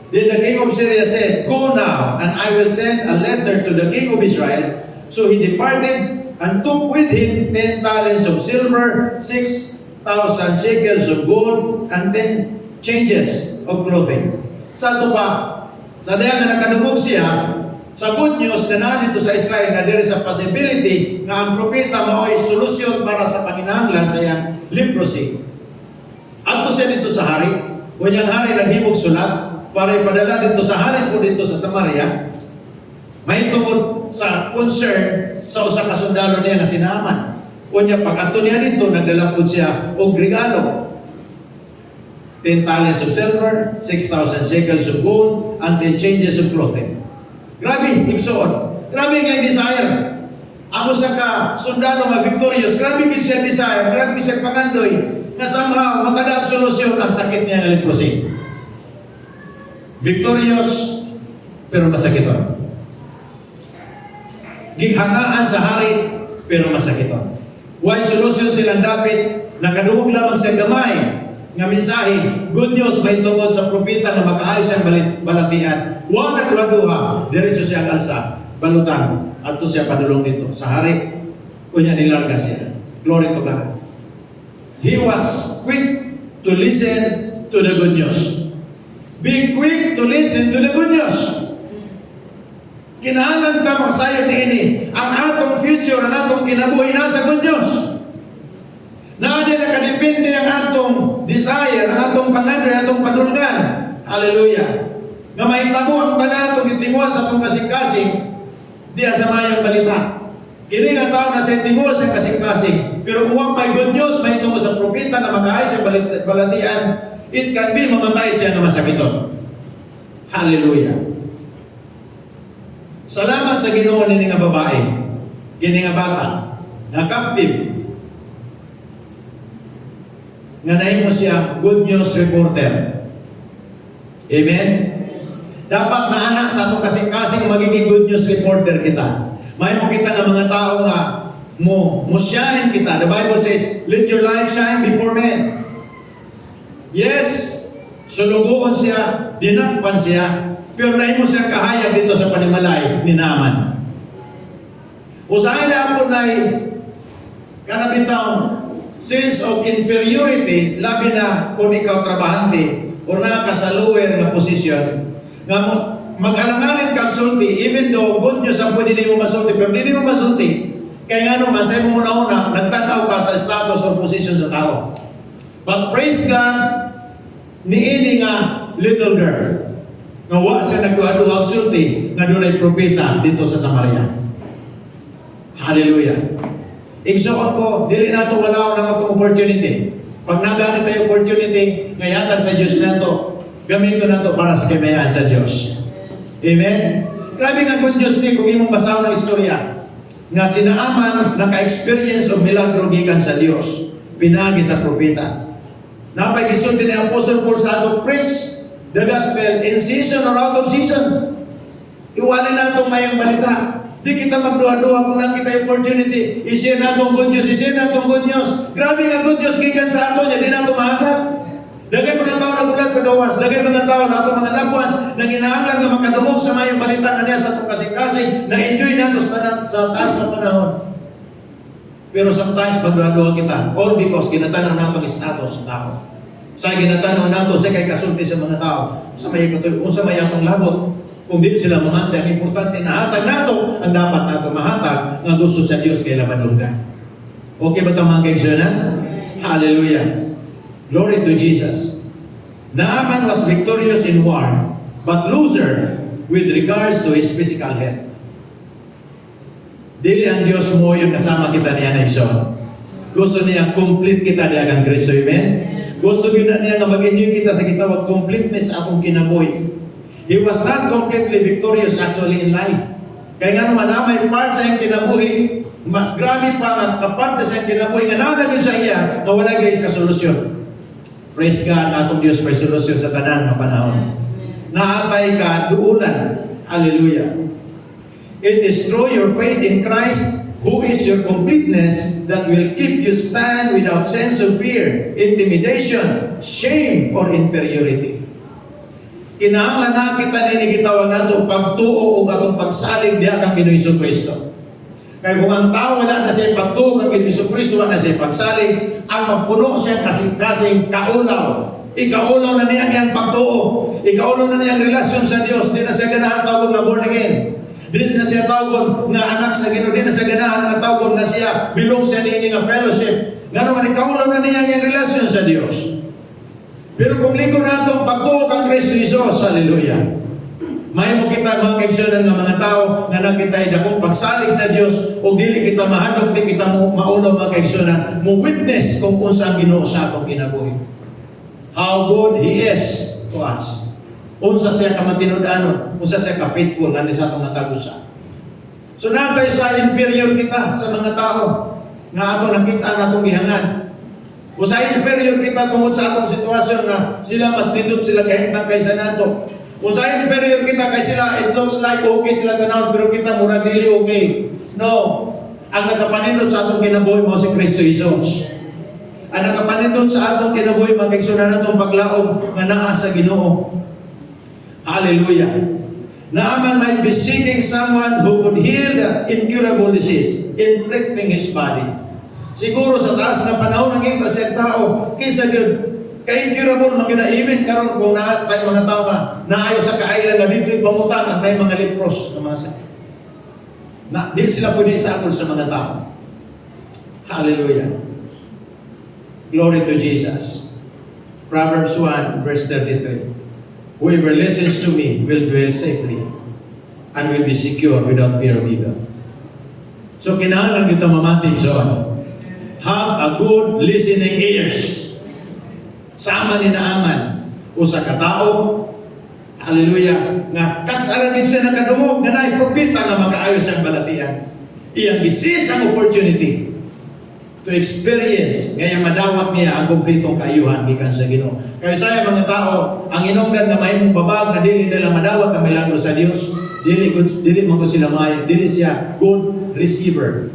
Then the king of Syria said, "Go now, and I will send a letter to the king of Israel." So he departed and took with him 10 talents of silver, 6,000 shekels of gold, and 10 changes of clothing. Sa ito pa, sa diyan na nakadumog siya, sa good news na nandito sa Israel nga there is a possibility nga ang propeta mao ay solusyon para sa panginahanglan sa iyang leprosy. Adto siya dito sa hari, unyang hari naghimog sulat para ipadala dito sa hari po dito sa Samaria. May tungod sa concern sa usa ka sundalo niya nga sinaman. Unya pag-adto niya dito nagdala po siya og regalo. 10 talents of silver, 6,000 shekels of gold, and 10 changes of clothing. Grabe, igsoon. Grabe nga yung desire. Ang usa ka sundalo nga victorious, grabe nga siya desire, grabe nga siya pangandoy, na somehow matagal solusyon ang sakit niya ng leprosy. Victorious, pero masakiton. Gighangaan sa hari, pero masakiton. Why solusyon silang dapit, nakadungog lamang sa gamay, nga mensahe, good news may tungod sa propeta na makaayos ang balatian. Huwag nagduha-duha, diretso siya alsa, balutan, at to siya padulong dito. Sa hari, kunya nilarga siya. Glory to God. He was quick to listen to the good news. Be quick to listen to the good news. Kinahanglan ta masayon niini ang atong future, ang atong kinabuhi nasa good news. Naadi nakadepende ang atong desire, ang atong pangandoy, atong panulgan. Hallelujah. Nga mahitabo ang panatong itingwa sa atong kasing-kasing, di asamayang balita. Kini nga tao na sa itingwa sa kasing-kasing. Pero kung may good news, may tungkol sa propeta na mag-aayos sa balatian, it can be mamatay siya na masakiton. Hallelujah. Salamat sa Ginoo ni nga babae, kini nga bata, na captive, nga nahimo siya good news reporter. Amen? Dapat na anak sa atong kasing-kasing magiging good news reporter kita. May mo kita ng mga tao nga mo shine kita. The Bible says, let your light shine before men. Yes, sulugoon siya, dinakpan siya, pero nahimo siya kahayag dito sa panimalay ni Naaman. Usahay na po na kanabitang sense of inferiority, labi na kung ikaw trabahante o nakasaluwer na posisyon, nga mag-alanganin kang sulti, even though good news ang pwede mo masulti, pero hindi mo masulti. Kaya nga naman, sa mo una, nagtanaw ka sa status or position sa tao. But praise God, niini nga little girl, nga wa siya nagduha-duhag sulti, nga doon ay propeta dito sa Samaria. Hallelujah. Igsoon ko, dili na ito wala ng itong opportunity. Pag nagamit tayo opportunity, ngayon sa Diyos na ito, gamitin na ito para sa kamayan sa Diyos. Amen? Grabe nga good news ni kung imong basaw ng istorya, nga si Naaman naka-experience of milagro gikan sa Diyos, pinagi sa propeta. Napay gisulti ni Apostle Paul sa atong preach the gospel in season or out of season. Iwalin na itong mayong balita. Di kita magduha-duha kung nakita yung opportunity. I-share na itong good news, i-share na itong good news. Grabe nga good news gikan sa ato niya, di na ito mahatag. Dagay mga tao nagulat sa gawas, dagay mga tao na itong mga labwas na ginahanglan na makadumog sa mayong balita na niya sa itong kasing-kasing na enjoy na ito sa taas ng panahon. Pero sometimes magduha-duha kita all because ginatanaw na itong status sa tao. Sa ginatanaw na ito, sa kay kasulti sa mga tao. Kung sa may atong labot, kung di sila mamantay, ang importante na hatag nato, ang dapat nato mahatag, nga gusto sa Diyos kay lamadunggan. Okay ba ito mga kaigsyonan? Hallelujah. Glory to Jesus. Naaman was victorious in war, but loser with regards to his physical health. Dili ang Diyos mo yung kasama kita niya na iso. Gusto niya complete kita niya kang Kristo. Amen? Gusto niya nga mag-enjoy kita sa kitawag completeness akong kinabuhi. He was not completely victorious actually in life. Kaya nga naman may part sa iyong kinabuhi, mas grabe pa nga kaparte sa iyong kinabuhi, nga nanagin sa iya, na wala gayong kasolusyon. Praise God, atong Diyos may solusyon sa tanan ng panahon. Naatay ka, duulan. Hallelujah. It is through your faith in Christ, who is your completeness, that will keep you stand without sense of fear, intimidation, shame, or inferiority. Kinahanglan na kita nini gitawag nato pagtuo o atong pagsalig diha kang Ginoong Hesukristo. Kaya kung ang tao wala na siya pagtuo kang Ginoong Hesukristo, wala na siya pagsalig, ang magpuno siya kasing kaulaw. Ikaulaw na niya ang pagtuo. Ikaulaw na niya ang relasyon sa Dios. Di na siya ganahan tawag na born again. Di na siya tawag na anak sa Ginoo. Di na siya ganahan na tawag na siya belong sa nini nga fellowship. Nga naman ikaulaw na niya ang relasyon sa Dios. Pero kung ligo na itong pagtuo kang Kristo Jesus, hallelujah. May mo kita mga kaigsunan ng mga tao na nakitay dakong pagsalig sa Dios o dili kita mahadlok, di kita mo maulo mga kaigsunan, mo witness kung unsa ang Ginoo sa atong kinabuhi. How good He is to us. Unsa siya kamatinud-anon, unsa siya ka-faithful nga sa atong natagusa. So natay sa inferior kita sa mga tao nga ato nakita natong gihangad. O sa inferior kita tungod sa atong sitwasyon nga sila mas nindot sila kahintang kaysa nato. O sa inferior kita kay sila, it looks like okay sila tanawon pero kita mura dili okay. No. Ang nakapanindot sa atong kinabuhi mo si Kristo Jesus. Ang nakapanindot sa atong kinabuhi magigsunan natong paglaom nga naa sa Ginoo. Hallelujah. Naaman might be seeking someone who could heal the incurable disease, inflicting his body. Siguro sa taas na panahon ng kita sa tao, kaysa yun, ka-incurable mag-even karon kung tayo mga tao nga naayo sa kaailan na dito yung pamutang at tayo mga lepros na mga sakit. Na, di sila pwede isakol sa mga tao. Hallelujah. Glory to Jesus. Proverbs 1 verse 33. Whoever listens to me will dwell safely and will be secure without fear of evil. So kinahanglan kita mamatig so have a good listening ears. Sama ni naaman o sa katao, hallelujah, nga kasaran din siya nakadungog nga naay propeta nga makaayos ang balatian. Iyang isis ang opportunity to experience ngayon madawat niya ang kumpletong kaayuhan gikan sa Ginoo. Kaya saya mga tao, ang inungdan nga mahimong babag na dili nila madawat ang milagro sa Dios, dili man ko sila maayo, dili siya good receiver.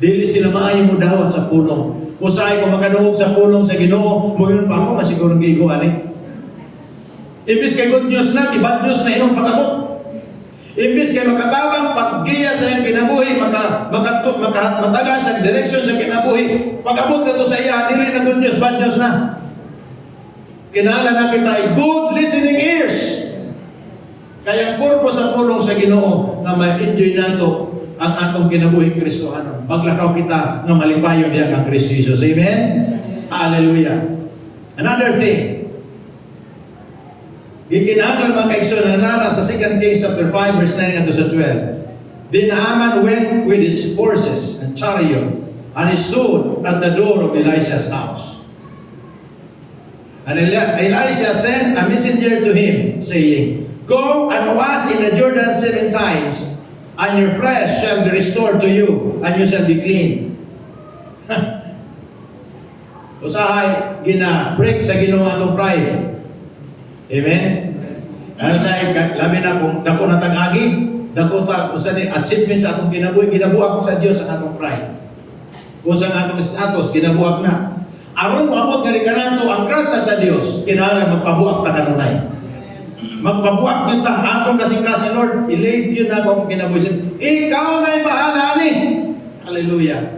Dili sila maayo mo dawat sa pulong. Usahay ko makadungog sa pulong sa Ginoo, mo yun pa ako masigurong gigo ani. Imbis kay good news na, bad news na inong pag-abot. Imbis kay makatabang paggiya sa iyang kinabuhi, matagan sa direksyon sa kinabuhi, pag-abot ka to sa iya, dili na good news, bad news na. Kinahanglan na kita ay good listening ears. Kaya ang purpose sa pulong sa Ginoo na ma-enjoy nato ang atong kinabuhing Kristohanon. Maglakaw kita na malipayon niya kang Kristo Jesus. Amen? Hallelujah. Another thing, gikinahanglan mga kaigsunan na nara sa 2 Kings chapter 5 verse 9 to 12. Then Naaman went with his horses and chariot, and he stood at the door of Elisha's house. And Elisha sent a messenger to him, saying, Go and wash in the Jordan 7 times, and your flesh shall be restored to you, and you shall be clean. Usahay, break sa Ginoo atong pride. Amen? Ano sa labi na kung dako na tag-agi, dako ta kung sa achievement sa atong kinabuhi, ginabuak sa Dios ang atong pride. Kung sa atong status, ginabuak na. Aron mo abot nga kanadto ang grasya sa Dios, kinahanglan magpabuak ta kanunay. Magpabuak kita atong kasing-kasing Lord, i-lay yun na akong kinabuhi. Ikaw na'y bahala ni. Hallelujah.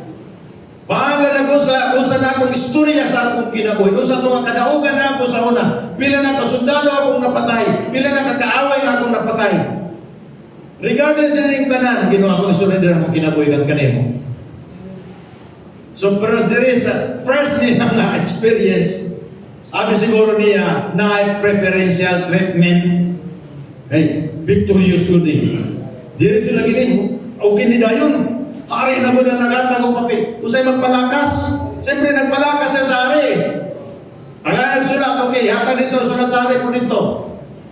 Bahala na kung sa na akong istorya sa akong kinabuhi. Kung sa itong kadaugan na ako sa una. Pila na kasundalo akong napatay. Pila na kakaaway akong napatay. Regardless na yung tanan, ginawa akong surrender akong kinabuhi kang kanemo. So, pero there is a first niya nga experience. Abi siguro niya na preferential treatment. Hey, victorious good eh. Diretso lagi din. Okay ni dayon. Hari na mo na nagatagong papel. Usay magpalakas. Siyempre nagpalakas siya sa hari. Ang nagsulat, okay, hata dito, sulat sa hari po dito.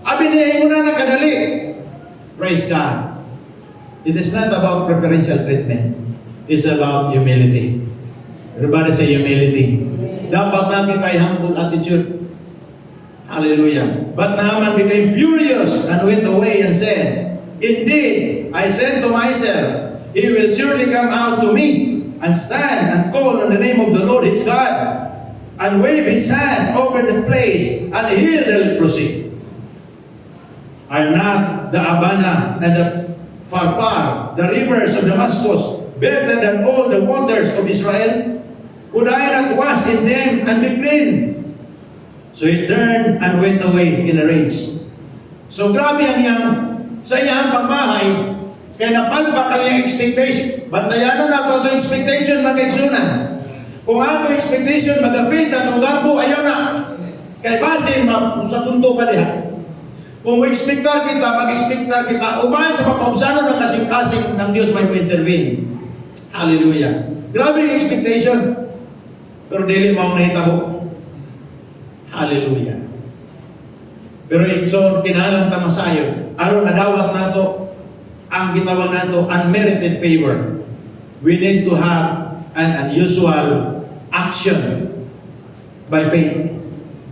Abi niya mo na nakadali. Praise God. It is not about preferential treatment. It's about humility. Everybody say humility. Dapat natin tayo humble attitude. Hallelujah. But Naaman became furious and went away and said, Indeed, I said to myself, He will surely come out to me and stand and call on the name of the Lord his God and wave his hand over the place and heal the leprosy. Are not the Abana and the Pharpar, the rivers of Damascus, better than all the waters of Israel? Could I not wash in them and be clean? So he turned and went away in a rage. So grabe ang iyang sa iyang pagmahay, kaya napalpak ang iyang expectation. Bantayan na ito expectation mag-exunan. Kung ato expectation mag-face at ang garbo, ayaw na. Kaya base, sa punto ka diha. Kung expectar kita, mag-expectar kita, umahan sa papausano ng kasing-kasing ng Diyos may intervene. Hallelujah. Grabe yung expectation. Pero dili mo nahitabo. Hallelujah. Pero so, kinahalang tamasayo, aron nadawat nato ang gitawag nato unmerited favor. We need to have an unusual action by faith.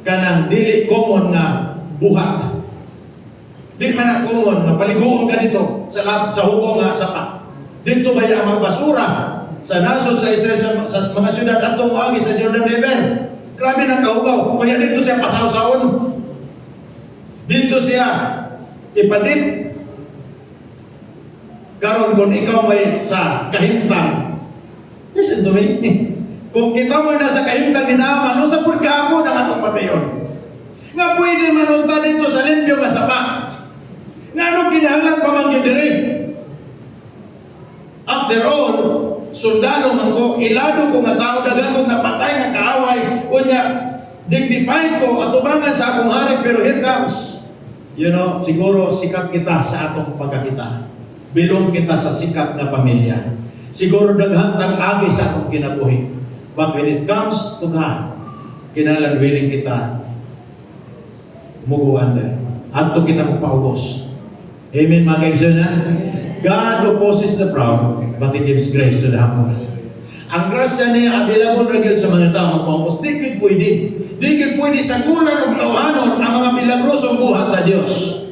Kanang dili common nga buhat. Di man na common nga paliguon ka dito sa hubong nga sapa. Dito ba ang mga basura sa nasod sa Israel sa mga syudad atong moagi sa Jordan River. Grabe na kahugaw. Kaya dito siya pasaw-saon. Dito siya ipadip. Karon kung ikaw may sa kahimtang, listen to me. Kung kita mo na sa kahimtang ginaman, no sa pagkamo ng atong patayon. Nga pwede manunta dito sa limpyo masama. Nga anong kinahanglan pa man yun dire? After all, sundalo man ko, ilado ko nga tao, dagang kong napatay nga kaaway, o niya, dignified ko, atubangan sa akong hari, pero here comes. You know, siguro sikat kita sa atong pagkakita. Bilong kita sa sikat na pamilya. Siguro daghang tag-agi sa atong kinabuhi. But when it comes to God, kinalan willing kita muguan na. Adto kita magpaubos. Amen, mga kaigsoonan? God opposes the proud, but He gives grace to the humble. Ang grasya niya available na sa mga tao magpaubos. Di gid pwede. Di gid pwede sa kunan ng tawhanon ang mga milagrosong buhat sa Diyos.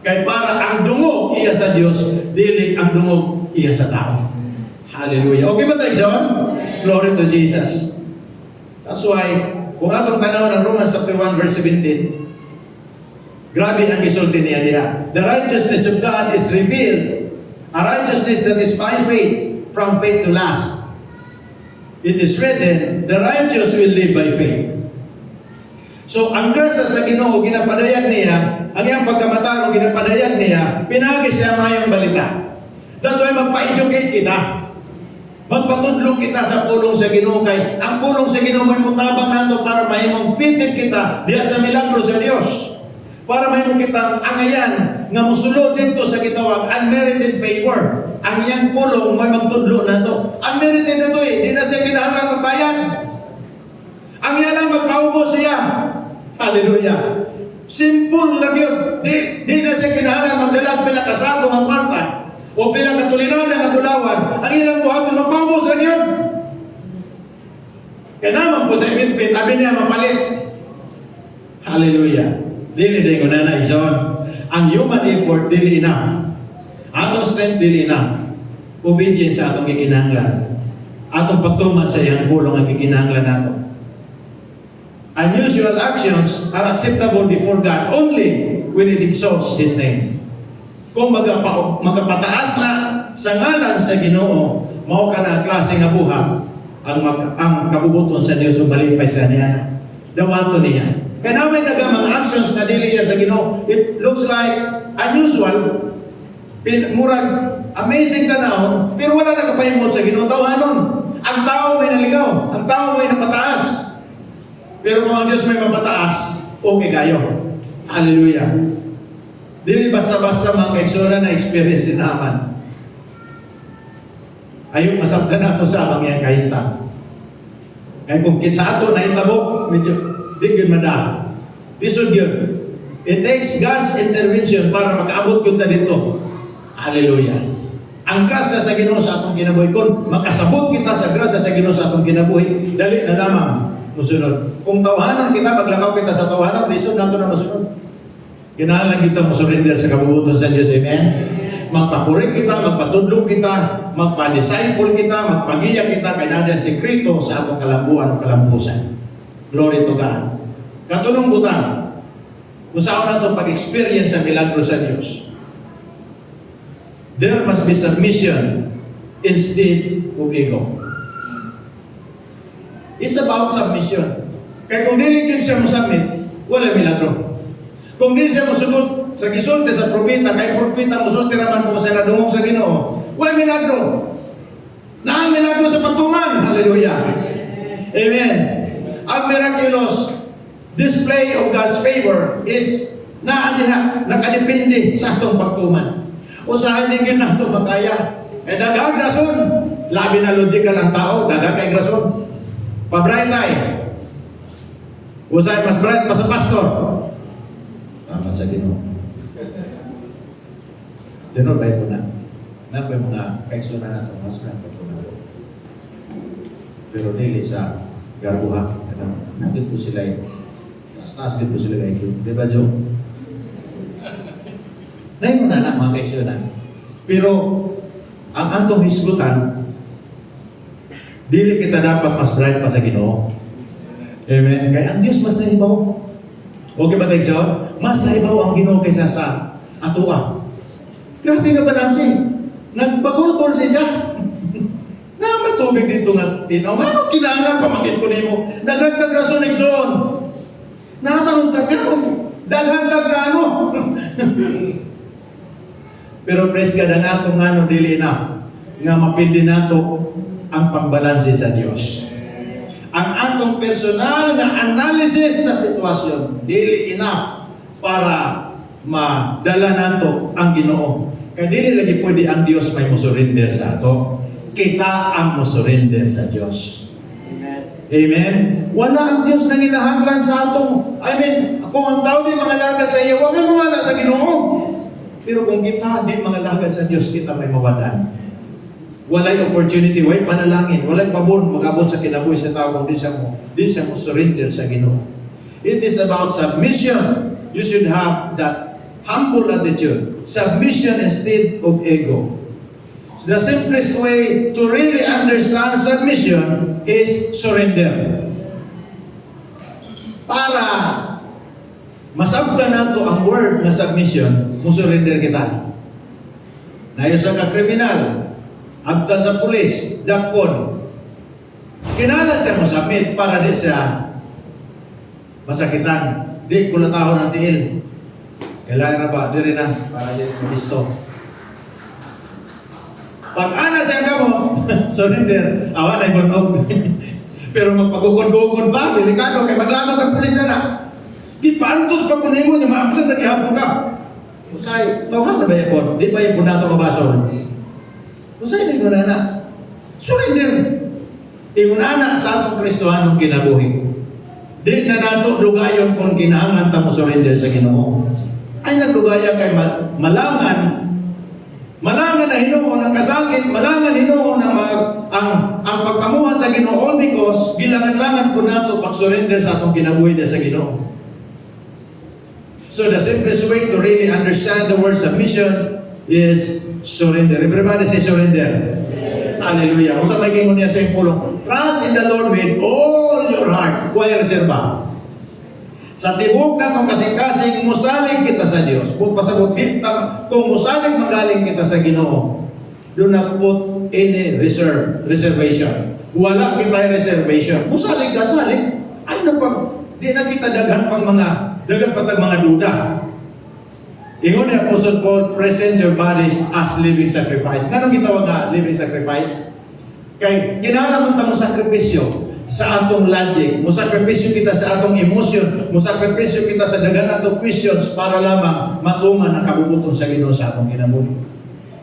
Kay para ang dungog iya sa Diyos, dili ang dungog iya sa tao. Hallelujah. Okay ba tayo, John? Glory to Jesus. That's why, kung atong tanaw ng Romans chapter 1 verse 17, grabe ang isulti niya diha. The righteousness of God is revealed. A righteousness that is by faith, from faith to last. It is written, the righteous will live by faith. So, ang grasa sa Ginoo ginapadayag niya, ang iyang pagkamatarong ginapadayag niya, pinagi siya mayong balita. That's why magpa-educate kita. Magpatudlong kita sa pulong sa Ginoo kay ang pulong sa Ginoo may mutabang nato para mahimong fitted kita diha sa milagro sa Dios. Para mahimong kita angayan nga musulod dito sa gitawag unmerited favor. Ang iyang pulong may magtudlo nato. Unmerited na to di na siya kinahanglan magbayad. Ang iyan lang magpaubos siya. Hallelujah. Simple lang yun. Di na siya kinahanglan magdalag pinakasako ng kwarta o pinakatulinan ng bulawan. Ang ilang buhaton magpaubos lang yun. Kaya naman po sa imitpit, sabi niya mapalit. Hallelujah. Dili din ko na naison. Ang human effort, dili enough. Atong strength, dili enough. Obedience sa atong gikinahanglan. Atong pagtuman sa iyang pulong ang gikinahanglan nato. Unusual actions are acceptable before God only when it exalts His name. Kung magapataas na sa ngalan sa Ginoo, mao ka na klase nga buhat ang kabubuton sa Dios ug malipay sa niya. Dawato niya. Kaya naman mga actions na dili sa Ginoo, it looks like unusual, murag amazing tanawon, pero wala na kapahimot sa Ginoo. Tawhanon. Ang tao may naligaw, ang tao may napataas. Pero kung ang Diyos may mapataas, okay kayo. Hallelujah. Dili basta-basta mga kaigsonan na experience din naman. Ayaw masabdan na ito sa amang iyang kahintang. Kaya kung sa ato na hitabo, medyo di yun madahan. Bisod yun. It takes God's intervention para makaabot yun na dito. Hallelujah. Ang grasya sa Ginoo sa atong kinabuhi. Kung makasabot kita sa grasya sa Ginoo sa atong kinabuhi, dali na lamang musunod. Kung tawhanan kita, maglakaw kita sa tawhanan, lisod nato na masunod. Kinahanglan kita musurrender sa kabubuton sa Diyos. Amen? Magpakurik kita, magpatudlong kita, magpa-disciple kita, magpagiyak kita, kay nada sekreto sa atong kalambuan o kalambusan. Glory to God. Katulong butang. kung saan na itong pag-experience sa milagro sa Diyos, there must be submission instead of ego. It's about submission. Kaya kung diligin siya mo submit, wala milagro. Kung di siya musugot sa gisulti sa propeta, kay propeta musulti naman kung sa nadungog sa Ginoo, wala milagro. Na milagro sa pagtuman. Hallelujah. Amen. Ang miraculous display of God's favor is nakadepende sa atong pagtuman. O sa hindi nato makaya. Eh dagag rason. Labi na logical ang tao, dagag kay rason. Pa-bright eye. Usay mas bright pa sa pastor. Tama sa Ginoo. Tinor ba ito na? Na po yung mga kaigsunan nato, mas bright pa po na. Pero dili sa garbuha. Nandito po sila yung taas din po sila yung di ba, Joe? Nayon na mga kaigsunan. Pero ang atong hisgutan, dili kita dapat mas bright pa sa Ginoo. Amen. Kaya ang Diyos mas nahibaw. Okay ba tayo siya? Mas nahibaw ang Ginoo kaysa sa atua. Grabe nga balanse. Nagpagulpol siya. Na matubig dito nga tinaw. Ano kinahanglan pamangkin ko nimo? Dagantag rason igsoon. Namanuntag ka. Dagantag na ano. Pero praise God, ang atong ano dili enough nga mapindi nato ang pagbalanse sa Dios. Ang atong personal na analysis sa sitwasyon dili enough para madala nato ang Ginoo. Kaya dili lagi pwede ang Dios may musurrender sa ato. Kita ang musurrender sa Dios. Amen. Wala ang Dios nang hinahanglan sa ato. I mean, kung ang tao di mga lagad sa iyo, wag kang mawala sa Ginoo. Pero kung kita di mga lagad sa Dios, kita may mawadaan. Walay opportunity, walay panalangin, walay pabor mag-abot sa kinabuhi sa tao kung di siya mo surrender sa Ginoo. It is about submission. You should have that humble attitude. Submission instead of ego. The simplest way to really understand submission is surrender. Para masabtan nato ang word na submission, musurrender kita. Nayon ka kriminal, abtan sa pulis, dakpon. Kinala siya mo submit para di siya masakitan. Di kulatahon ang tiil. Kailangan na ba? Di rin na. Para di rin listo. Pag ana siya ka mo, surrender. Awa na ibunog. Pero magpagukod-gukod pa, delikado. Kaya maglamat ang pulis na. Di paantos pa kung mo niya, maamsan na ihapon ka. Usay, tawag na ba yapon? Di ba yapon na ito mabasol? Usay na yung na. Surrender. Yung anak sa atong Kristohanong kinabuhi. Di na nato dugayon kung kinahanglan ta mo surrender sa Ginoo. Ay nagdugaya kay malangan na Hinoo ng kasakit, malangan Hinoo ng ang pagpamuhan sa Ginoo because gilangan-langan po nato pag-surrender sa atong kinabuhi sa Ginoo. So the simplest way to really understand the word submission is surrender. Everybody say surrender. Hallelujah. Kung sa may gingon niya sa impulong, trust in the Lord with all your heart. Huwag reserva. Sa tibok na itong kasing-kasing, musalig kita sa Diyos. Kung pasagot kita, kung musalig magaling kita sa Ginoo, do not put any reservation. Wala kita reservation. Musalig ka, salig. Ay napag, di na kita daghan patag mga duda. Ingon ni Apostle Paul, present your bodies as living sacrifice. Ganong gitawag nga living sacrifice? Kay kinalaman ta mo sakripisyo sa atong logic, mo sakripisyo kita sa atong emotion, mo sakripisyo kita sa dagan atong questions para lamang matuman ang kabubuton sa Ginoo sa atong kinabuhi.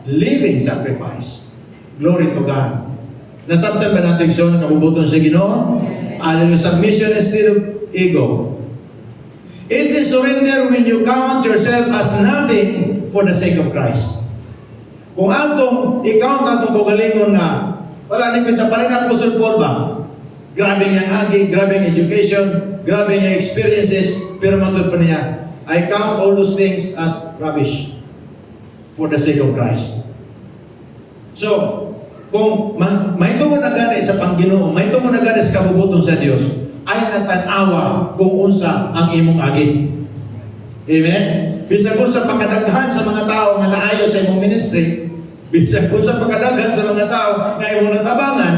Living sacrifice. Glory to God. Nasabtan ba natin yung kabubuton sa Ginoo? Hallelujah. Submission instead of ego. It is surrender when you count yourself as nothing for the sake of Christ. Kung atong i-count atong kagalingon nga, wala ni kita pa rin ang Apostle Paul ba? Grabe niyang agi, grabe niyang education, grabe niyang experiences, pero matod pa niya, I count all those things as rubbish for the sake of Christ. So, kung may tungo na gani sa Panginoon, may tungo na gani sa kabubuton sa Diyos, ay natanawa kung unsa ang imong agi. Amen? Bisag kung sa pagkadaghan sa mga tao nga naayo sa imong ministry, bisag kung sa pagkadaghan sa mga tao nga imong natabangan,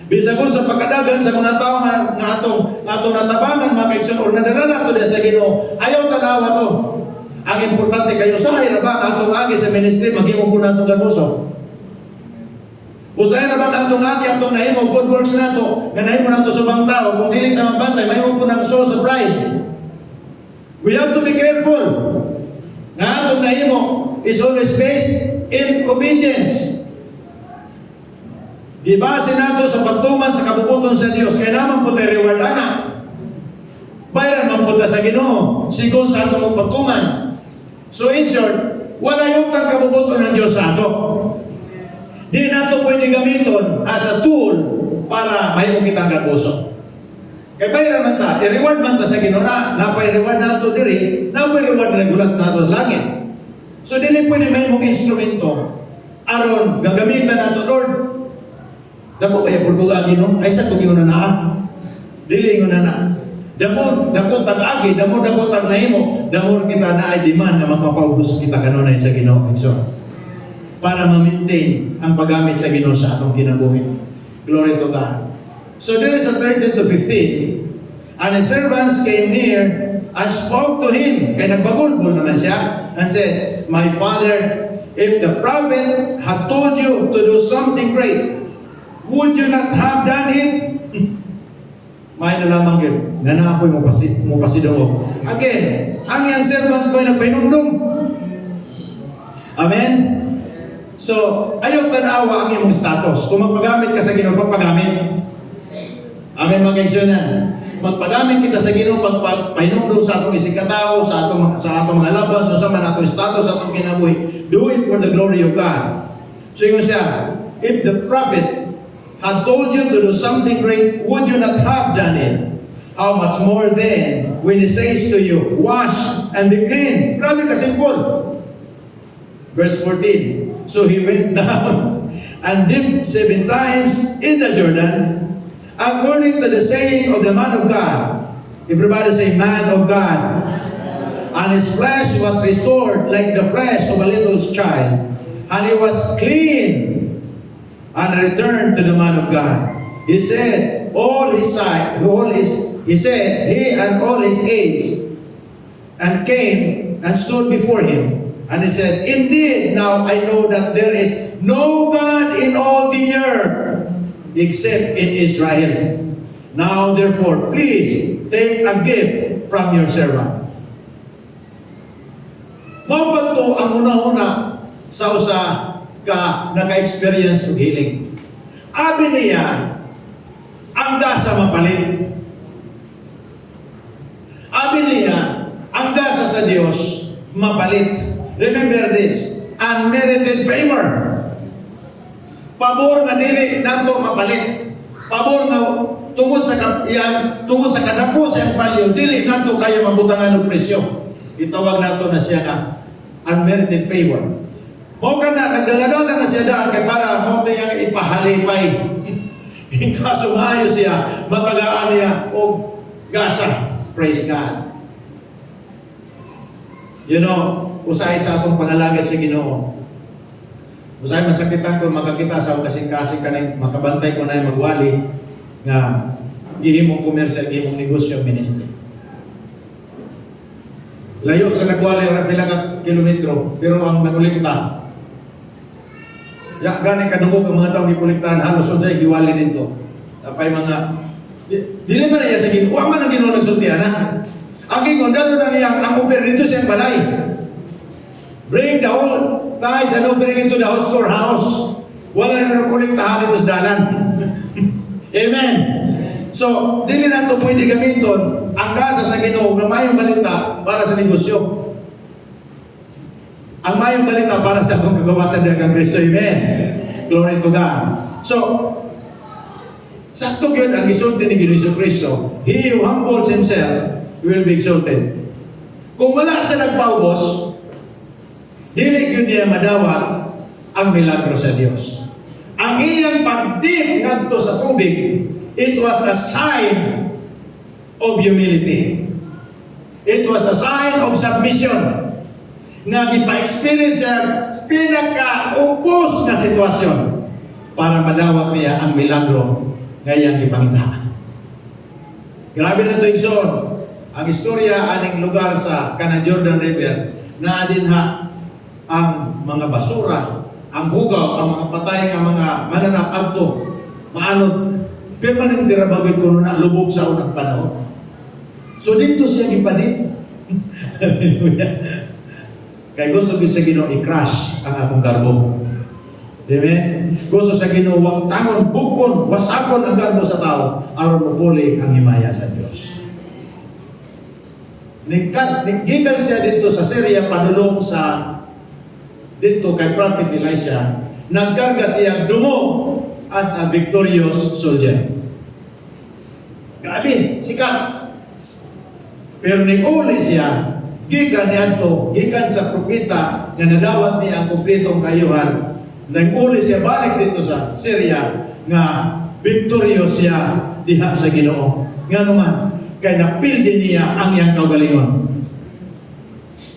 bisag kung sa pagkadaghan sa mga tao nga atong natabangan, mga kaigsoon, or nadala nato sa Ginoo, ayaw tanawa to. Ang importante kayo sa ra ba atong agi sa ministry, maghimo po nato gabuso. Usahay na ba atong agi atong nahimo good works nato, nga nahimo nato sa bang tao, kung dili ta mabantay, mahimo po ng source of pride. We have to be careful. Na atong nahimo is always based in obedience. Gibase nato sa pagtuman sa kabubuton sa Dios, kaya naman po tayo reward ana. Bayaran man po ta sa Ginoo, sigon sa atong pagtuman. So in short, wala yung kabubuton ng Diyos sa ato. Di nato pwede gamiton as a tool para mahimo kitang gabuso. Kaya bayaran man ta, i-reward man ta sa Ginoo na, napay-reward nato diri, napay-reward na gulat sa ato sa langit. So dili pwede mahimong instrumento aron gagamitan nato, Lord. Dako kaya purpuga Ginoo, ay sa tugingon na naa. Dili ingon na na. Damo dako tag-agi, damo tag nahimo, damo kita na ay demand na magpapaubos kita kanunay sa Ginoo. So, para ma-maintain ang paggamit sa Ginoo sa atong kinabuhi. Glory to God. So there is a 13 to 15, and the servants came near and spoke to him. Kaya nagbagulbol naman siya and said, "My father, if the prophet had told you to do something great, would you not have done it?" May na lamang yun. Nanapoy mo pasidong. Again, ang yung servant ko'y nagpainundong. Amen? So, ayaw tanawa ang imong status. Kung magpagamit ka sa Ginoo, pagpagamit. Amen, mga kaibigan. Magpagamit kita sa Ginoo, pagpainundong sa atong isikatao, sa atong mga laban, sa man atong status, sa atong kinabuhi. Do it for the glory of God. So, yun siya, if the prophet had told you to do something great, would you not have done it? How much more then when he says to you, wash and be clean? Grabe ka simple. Verse 14. So he went down and dipped 7 times in the Jordan, according to the saying of the man of God. Everybody say, man of God. And his flesh was restored like the flesh of a little child, and he was clean and returned to the man of God. He said, he and all his aides, and came and stood before him. And he said, "Indeed, now I know that there is no God in all the earth except in Israel. Now therefore, please take a gift from your servant." Mao to ang una-una sa usa ka naka-experience of healing. Abi niya, ang gasa mapalit. Abi niya, ang gasa sa Diyos mapalit. Remember this, unmerited favor. Pabor nga dili nato mapalit. Pabor nga tungod sa kadako sa empalyo, dili nato kaya mabutangan og presyo. Itawag nato na siya nga unmerited favor. Mo ka na, nagdaladala na siya daan kay para mo kayang ipahalipay. Kaso maayo siya, matagaan niya o gasa. Praise God. You know, usay sa atong pangalagad sa Ginoo. Usay masakitan ko makakita sa kasing-kasing kanang makabantay ko na yung magwali nga gihimong komersya, gihimong negosyo, ministry. Layo sa nagwali ang pila ka kilometro, pero ang nangulikta gani kadungog ang mga taong gikuliktahan, halos unsa giwali dito. Tapay mga dili man iya sa Ginoo, man ang Ginoo nagsultihan na. Ang Ginoo dato nang iyang ang offer dito sa balay. Bring the whole tithes and offering into the storehouse. Wala na kuliktahan dito sa dalan. Amen. So, dili na ito pwede gamiton ang gasa sa Ginoo nga mayong balita para sa negosyo. Ang mayong balita para sa akong kagawasan ng Kristo. Amen. Glory to God. So, sakto yun ang isulti ni Ginoo Kristo. He who humbles himself will be exalted. Kung wala sa nagpaubos, dili yun niya madawat ang milagro sa Diyos. Ang iyang pagdip ngadto sa tubig, it was a sign of humility. It was a sign of submission nga gipa-experience siya pinaka-upos na sitwasyon para madawat niya ang milagro nga iyang gipangita. Grabe na ito igsoon. Ang istorya aning lugar sa kanang Jordan River na dinha ang mga basura, ang hugaw, ang mga patay nga mga mananap adto, maanod, permanent dirabagid ko na lubog sa unang panahon. So dito siya gipadit. Hallelujah. Kaya gusto ko sa Ginoo i-crush ang atong garbo. Amen? Gusto sa Ginoo wag tangon, bukon, wasakon ang garbo sa tao aron mapuli ang himaya sa Dios. Gikan siya dito sa Syria padulong sa dito kay Prophet Elisha, nagkarga siya dungo as a victorious soldier. Grabe, sikat. Pero uli siya, gikan niadto, gikan sa propeta nga nadawat niya ang kumpletong kayuhan. Nag-uli siya balik dito sa Syria nga victorious siya diha sa Ginoo. Nga naman, kay napildi niya ang iyang kaugalingon.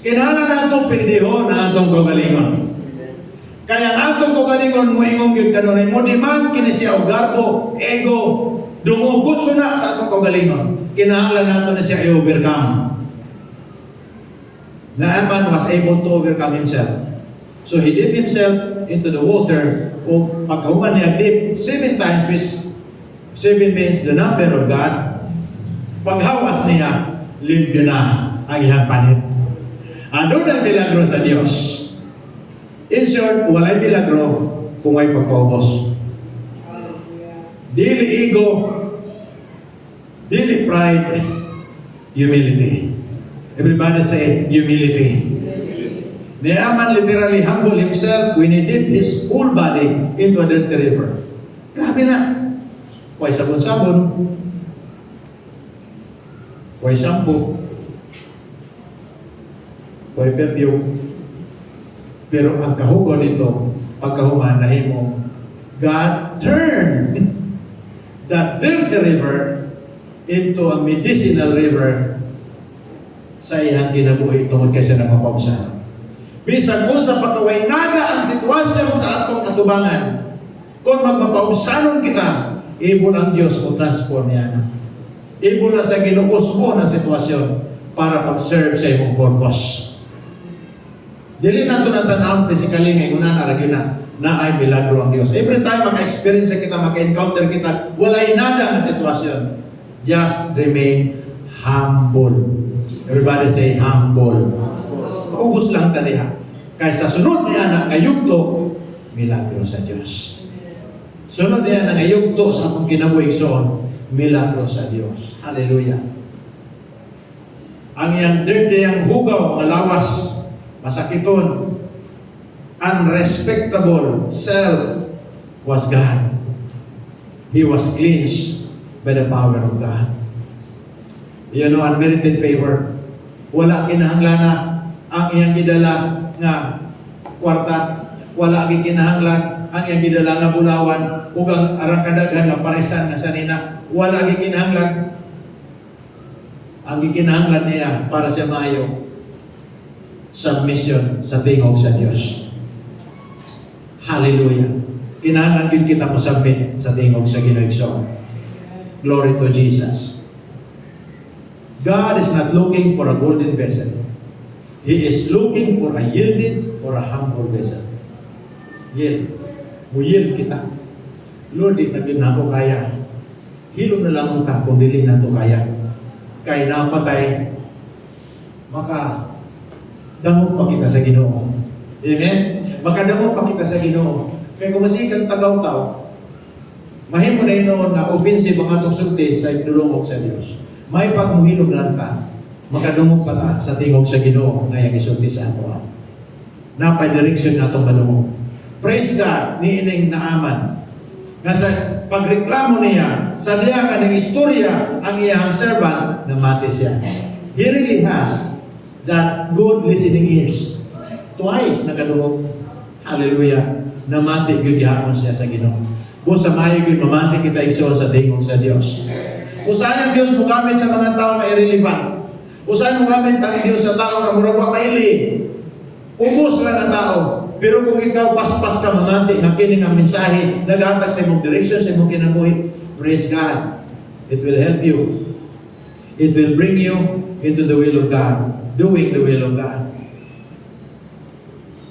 Kinahanglan natong pildihon na atong kaugalingon. Kaya ang atong kaugalingon mo ingong gyud kanunay mo di man kini siya og garbo, ego, dungo gusto na sa atong kaugalingon. Kinahanglan nato na siya i-overcome. Naaman was able to overcome himself. So he dipped himself into the water o pagkahuman niya dip 7 times which 7 means the number of God. Paghawas niya, limpyo na ang iyang panit. Ano ang milagro sa Diyos? In short, walay milagro kung may pagpaubos. Dili ego, dili pride, humility. Everybody say humility. Naaman literally humble himself when he dipped his whole body into a dirty river. Grabe na. Huwag sabon-sabon. Huwag shampoo. Huwag perfume. Pero ang kahugo nito, pagkahuman na himo, God turned that dirty river into a medicinal river sa iyang kinabuhi tungod kasi ng mapausahan. Bisan kung sa pagkaway naga ang sitwasyon sa atong atubangan, kung magmapausanon kita, able ang Diyos o transform niya na. Able na sa ginuos mo ng sitwasyon para pag-serve sa imong purpose. Dili nato na tanawang physically ngayon na naragyo na ay milagro ang Diyos. Every time maka-experience kita, maka-encounter kita, walay nada ang sitwasyon. Just remain humble. Everybody say humble. Maubos lang taliha. Kaya sa sunod niya na ngayugto, milagro sa Diyos. Sunod niya na ngayugto sa akong kinabuhi son, milagro sa Diyos. Hallelujah. Ang iyang dirty, ang hugaw, malawas, masakiton, unrespectable self was God. He was cleansed by the power of God. You know, unmerited favor. Wala kinahanglan na ang iyang gidala nga kwarta. Wala gikinahanglan ang iyang gidala nga bulawan ug ang arang kadaghan nga parisan nga sanina. Wala gikinahanglan. Ang gikinahanglan niya para sa maayo submission sa tingog sa Dios. Hallelujah. Kinahanglan gid kita mo submit sa tingog sa Ginoo. Glory to Jesus. God is not looking for a golden vessel. He is looking for a yielded or a humble vessel. Yield. Yield kita. Lord, di na ginako kaya. Hilom na lang ta kung dili na to kaya. Kaya napatay, maka damo pa kita sa Ginoo. Amen? Makadamo pa kita sa Ginoo. Kaya kung masikat tagaw-taw, mahimo na inoon na offensive ang atong sulti sa idulungog sa Dios. May pagmuhilom lang ta, makadungog pa ta sa tingog sa Ginoo nga yang isulti sa ato. Napay direksyon nga atong malungog. Praise God, niining naaman. Nga sa pagreklamo niya, sa diya ka ng istorya, ang iyang servant, namati siya. He really has that good listening ears. Twice nakadungog. Hallelujah. Namati gyud gyapon siya sa Ginoo. Busa maayo gyud mamati kita igsoon sa tingog sa Dios. Usahay ang Diyos mo gamit sa mga tao na irrelevant. Usahay mo gamit ang Diyos sa tao na murag wa maili. Ubos lang ang tao. Pero kung ikaw paspas ka mamati, nga kini nga mensahe, naghatag sa imong direksyon sa imong kinabuhi, praise God. It will help you. It will bring you into the will of God, doing the will of God.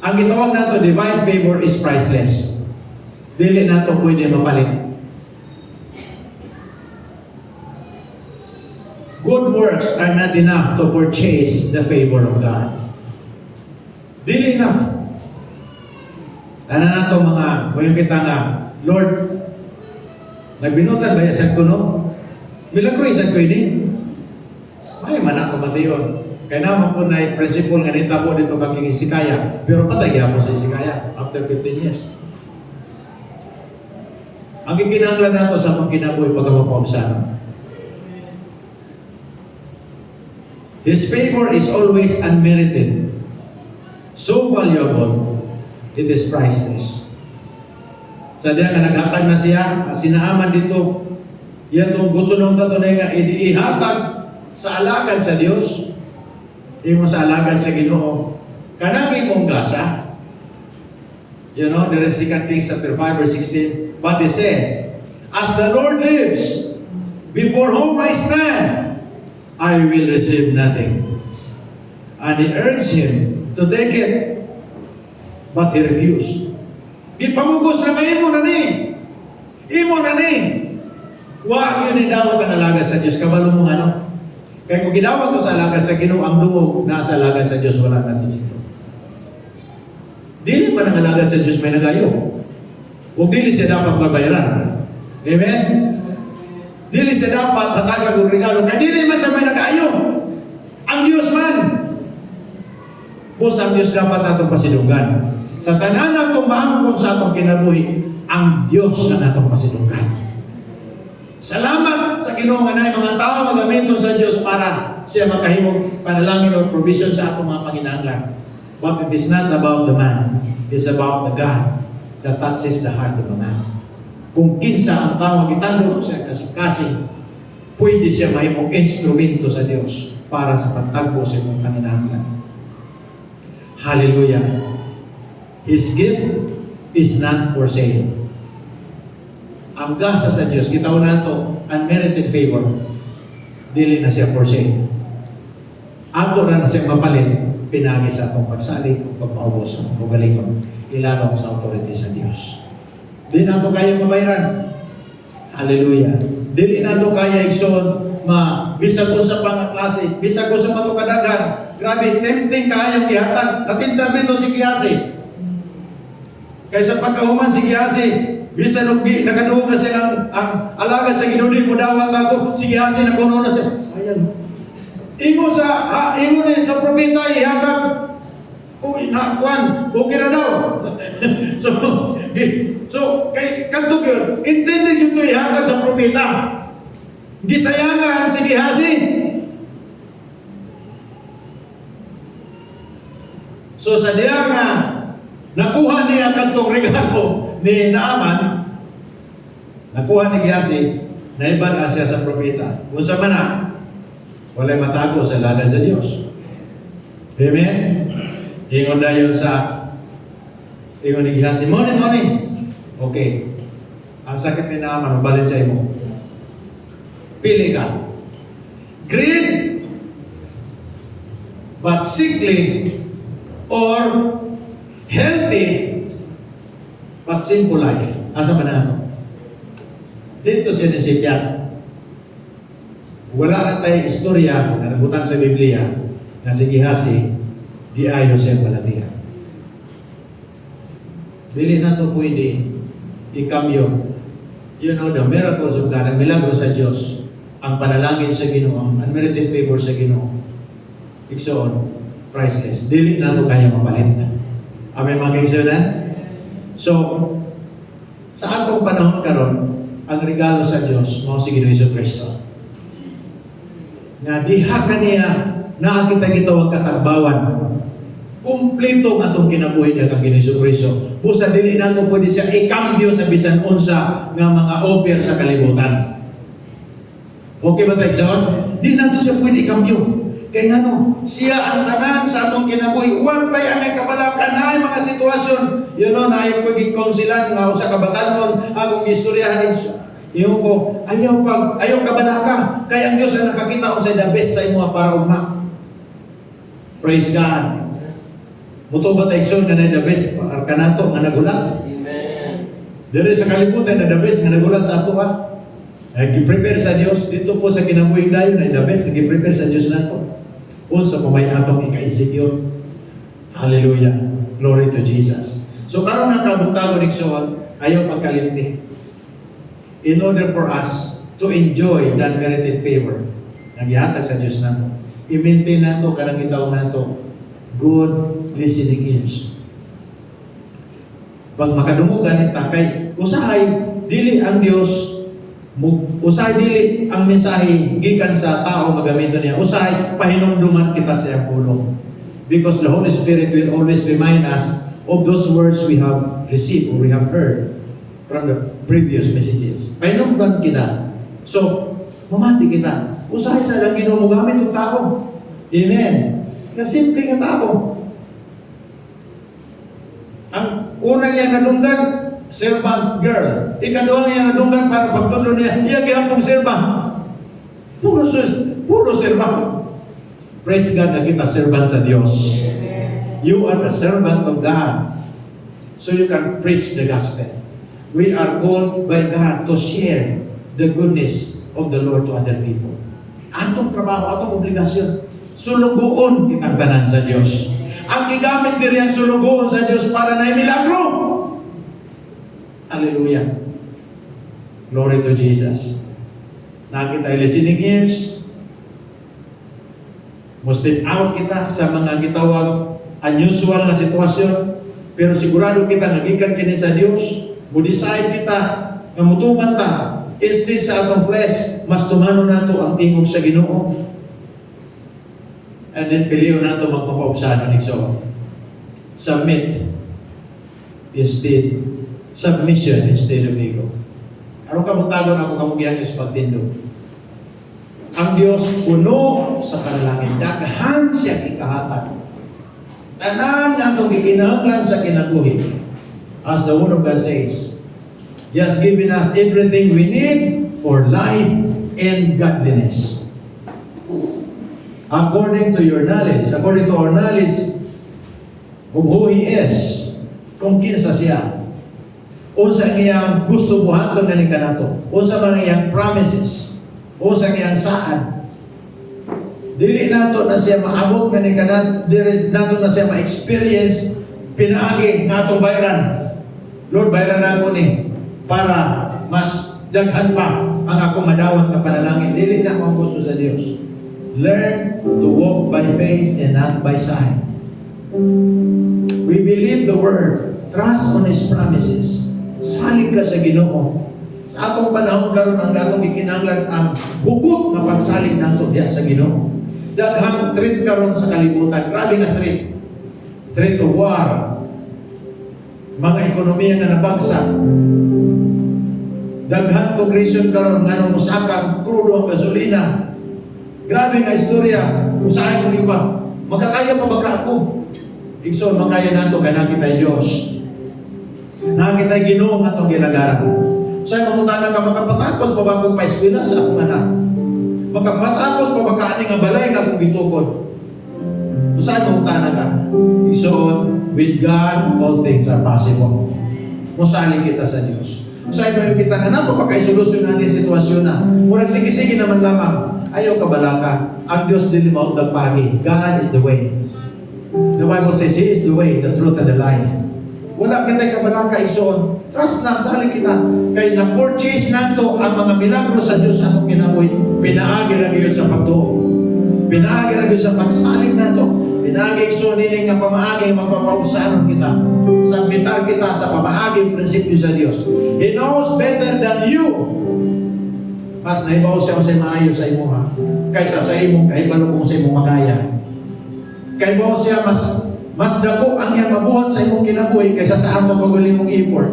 Ang gitawag nato divine favor is priceless. Dili nato pwede mapalit. Good works are not enough to purchase the favor of God. Dili enough. Ano na ito mga, mayroon kita nga, Lord, nagbinutan ba yung sagto no? Milagro yung sagto ini. May manak ko matiyon. Kaya naman po na yung principle nga nitabo dito kang Isikaya. Pero patagya mo sa Isikaya after 15 years. Ang ikinanglan nato sa itong kinabuhi pagkamapausana. His favor is always unmerited. So valuable, it is priceless. Sa diya nga naghatag na siya, sinaaman dito, yan itong gusto nung tatunay nga, ihatag sa alagan sa Diyos, imo sa alagan sa Ginoo, kanang imong gasa. You know, there is 2 Kings chapter 5 verse 16, but he said, as the Lord lives, before whom I stand, I will receive nothing. And he urged him to take it, but he refused. Gipamugos na kayo mo na ni. Imo na ni. Huwag yun idawat ang alaga sa Diyos. Kabalo mo ano? Kaya kung gidawat ko sa alaga sa Ginoo, ang dugo nasa alaga sa Diyos, wala na dito. Dili man ang alaga sa Diyos may nagayo. Huwag dili siya dapat babayaran. Amen? Dili siya dapat hataga ng regalo. Kaya dili man siya may nagayo. Ang Diyos man. Bus ang Diyos dapat natong pasidugan. Sa tanan natong maangkon sa atong kinabuhi, ang Diyos na natong pasidugan. Salamat sa Ginoo nga nay mga tao magamiton sa Diyos para siya makahimog panalangin o provision sa atong mga panginahanglan. But it is not about the man. It is about the God that touches the heart of the man. Kung kinsa ang tao magitandog sa kasing-kasing, pwede siya mahimong instrumento sa Diyos para sa pagtagbo sa imong panginahanglan. Hallelujah. His gift is not for sale. Ang gasa sa Diyos, gitaw na ito, unmerited favor, dili na siya for sale. Ato na siya mapalit, pinagi sa atong pagsalig o pagpaubos o galingon, ilanaw sa authority sa Diyos. Di na ito kaya mabayaran. Hallelujah. Dili na ito kaya igsoon, bisag ko sa pangaklase, bisag ko sa matukadagan, grabe, tempting kayong ihatag. Natintal dito si Giyasi. Kaysa pagkahuman si Giyasi, bisa nakaduog na siya ang alagad sa ginuli mo dawat nato, si Giyasi na kuno na siya. Sayang. Ingon sa propeta, ihatag. Uy, nakuan, okay na daw. so kay kanto yun, intended yung ito ihatag sa propeta. Gisayangan si Giyasi. So sa diya nga, nakuha niya kantong regalo ni Naaman, nakuha ni Giyasi, naibala siya sa propeta. Kung sa mana, walay matago sa lalan sa Diyos. Amen? Ingon na yun ingon ni Giyasi, Moni. Okay. Ang sakit ni Naaman, mabalin sa imo. Pili ka. Greed, but sickly, or healthy but simple life. Asa man na ito? Dito siya nisipyan. Wala na tayong istorya na nabutan sa Biblia na si Gihasi di ayo siya palatihan. Dili na ito pwede ikamyo. You know, the miracles of God, ang milagro sa Diyos, ang panalangin sa Ginoo, ang unmerited favor sa Ginoo, iksoon, priceless. Dili na ito kaya mapalit. Amen mga kaibigan? So, sa atong panahon karon, ang regalo sa Diyos, mao si Ginoong Jesucristo. Nga diha kaniya na kita gitawag katagbawan. Kumpleto nga itong kinabuhi niya kang Ginoong Jesucristo. Busa dili na ito pwede siya ikambyo sa bisan unsa nga mga offer sa kalibutan. Okay ba tayo? Di na ito siya pwede ikambyo. Kaya nga no, siya ang tanan sa atong kinabuhi. Huwag tayo ang kabalakan na ay mga sitwasyon. You know, na ayaw ko gikonsilan nga sa kabatanon, akong istoryahan yung ko, ayaw kabalaka. Kaya ang Diyos ang nakakita ko sa the best sa imo para ugma. Praise God. Muto ba tayo nga na the best kanato nga nagulat? Dari sa kalibutan na the best nga nagulat sa ato ha. Nag-prepare sa Diyos dito po sa kinabuhing dayon na the best nag-prepare sa Diyos nato. Unsa pa may atong ika-insecure. Hallelujah. Glory to Jesus. So karon nga kabuntagon igsoon ayaw pagkalimti. In order for us to enjoy that merited favor na gihatag sa Diyos nato, i-maintain nato kanang gitawon nato good listening ears. Pag makadungog ganita kay usahay dili ang Dios usahay dili ang mensahe gikan sa tao magamito niya. Usahay pahinumduman kita sa iyang pulong. Because the Holy Spirit will always remind us of those words we have received or we have heard from the previous messages. Pahinumduman kita. So, mamati kita. Usahay sa lang Ginoo mo gamit ng tao. Amen. Na simple nga tao. Ang una niya nalunggan, servant girl. Ikaduha niya nadunggan para pagtulo niya, iya gihapong servant. Puro servant. Praise God na kita servant sa Diyos. You are the servant of God. So you can preach the gospel. We are called by God to share the goodness of the Lord to other people. Atong trabaho, atong obligasyon. Sulugoon kitang tanan sa Diyos. Ang gigamit diri ang sulugoon sa Diyos para na milagro. Hallelujah. Glory to Jesus. Nakita listening ears. Must-step out kita sa mga gitawag unusual na sitwasyon. Pero sigurado kita nagikan kini sa Dios. Mo-decide kita nga mutuman ta instead sa atong flesh, mas tumano nato ang tingog sa Ginoo. And then piliyon nato magpapaubsanon igsoon. Submit instead submission instead of ego. Aron kabutagon ako kamugihan sa pagtindog. Ang Dios puno sa panalangin. Daghan siya ikahatag. Tanan nga itong gikinahanglan sa kinabuhi. As the Word of God says, He has given us everything we need for life and godliness. According to your knowledge, according to our knowledge of who He is, kung kinsa siya, unsa iyang gusto buhaton na ni kanato, unsa man iyang promises, unsa iyang saad. Dili nato na siya maabot na ni kanat, dili nato na siya ma-experience pinaagi nga atong bayran. Lord, bayran ako ni para mas daghan pa ang akong madawat na panalangin. Dili na akong gusto sa Dios. Learn to walk by faith and not by sight. We believe the Word. Trust on His promises. Salig ka sa Ginoo. Sa atong panahon karon ang atong gikinahanglan ang hugot na pagsalig nato diha sa Ginoo. Daghang threat karon sa kalibutan. Grabe nga threat. Threat of war. Mga ekonomiya nga nabagsak. Daghang progression karon nga musakang krudo ang gasolina. Grabe nga istorya. Usahay ko iba. Magkakaya pa ba ka ako? Igsoon, makaya nato kaya nakita Diyos. Nakita Ginoo nga itong ginagaran. Sa'yo mamutana ka, makapatapos pa ba akong paeskwela sa akong anak? Makapatapos pa ba ka aning nga balay nga akong gitukod? Sa'yo mamutana ka. Igsoon, with God, all things are possible. Musaling kita sa Diyos. Sa'yo mo yung kita nga na, papakaisolusyon na ni sitwasyon na. Murag sige-sige naman lamang. Ayaw ka balaka. Ang Diyos din limaw nagpagi. God is the way. The Bible says, He is the way, the truth, and the life. Wala kita kabalaka igsoon. Trust lang, sali kita. Kaya na-purchase nato ang mga milagro sa Diyos sa atong kinabuhi. Pinaagi ra gyud sa pagtuo. Pinaagi ra gyud sa pagsalig nato. Pinaagi igsoon nini nga pamaagi magpapausaron kita. Sabitar kita sa pamaagi prinsipyo sa Diyos. He knows better than you. Mas naibaw siya kung sa maayo sa imo ha. Kaysa sa imong kahibalo kung sa imong makaya. Kaibaw siya mas dako ang iyang mabuhat sa imong kinabuhi kaysa sa among pagulingong effort.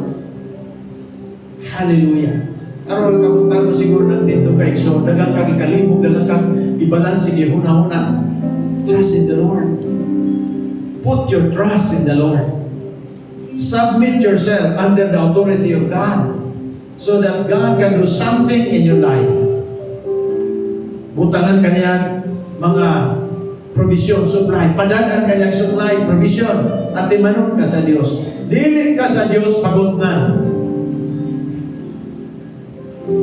Hallelujah. Aron kabutang siguro ng tindog kay so dagang kang ikalibog, dagang kang ibalanse gihuna-huna. Trust in the Lord. Put your trust in the Lord. Submit yourself under the authority of God so that God can do something in your life. Butangan kanyang mga provision, supply. Padanan kanyang supply, provision. At imanong ka sa Diyos. Dili ka sa Diyos, pagod na.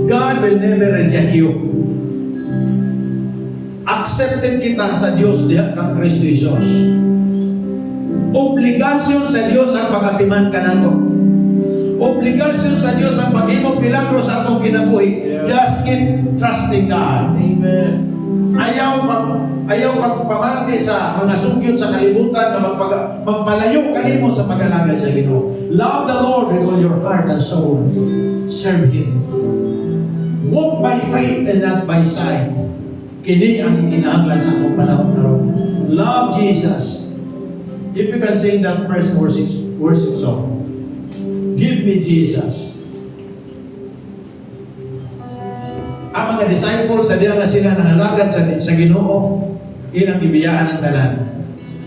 God will never reject you. Accepted kita sa Diyos diha kang Kristo Jesus. Obligasyon sa Diyos ang pagatiman ka nato. Obligasyon sa Diyos ang paghimog milagro sa atong kinabuhi. Just keep trusting God. Amen. Ayaw pagpamati sa mga sugyot sa kalibutan na magpalayo kanimo sa pag-alagad sa Ginoo. Love the Lord with all your heart and soul. Serve Him. Walk by faith and not by sight. Kini ang kinahanglan sa akong panahon karon. Love Jesus. If you can sing that first worship song, give me Jesus. Ang mga disciples sa diya nga sila nangalagad sa Ginoo, ilang ibiyaan ng tanan.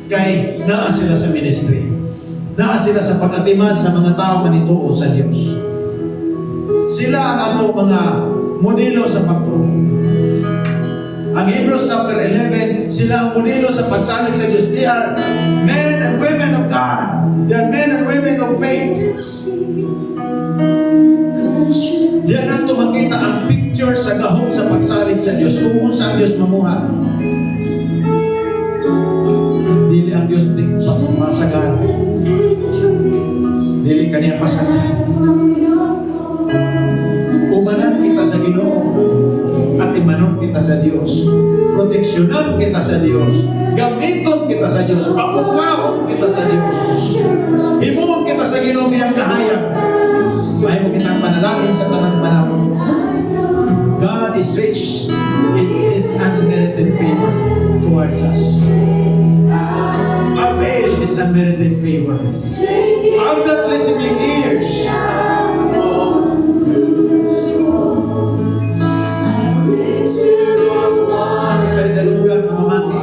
Kay naa sila sa ministry. Naa sila sa pagatiman sa mga tao manituo sa Dios. Sila ang atong mga modelo sa pagtuo. Ang Hebrews chapter 11, sila ang modelo sa pagsalig sa Diyos. They are men and women of God. They are men and women of faith. Diyan nato makita ang picture sa gahom sa pagsalig sa Diyos. Kung sa Diyos mamuha. Dili ang Diyos di masagan. Dili kaniya pasagan. Umanan kita sa Ginoo at imanon kita sa Diyos. Proteksyonan kita sa Diyos. Gamiton kita sa Diyos. Papungahon kita sa Diyos. Himuon kita sa Ginoo ngayang kahayag. May mo kitang panalangin sa tanang panahon. God is rich in His unmerited favor towards us. Avail His unmerited favor. Have that listening ears. Ang dalugan na mamati.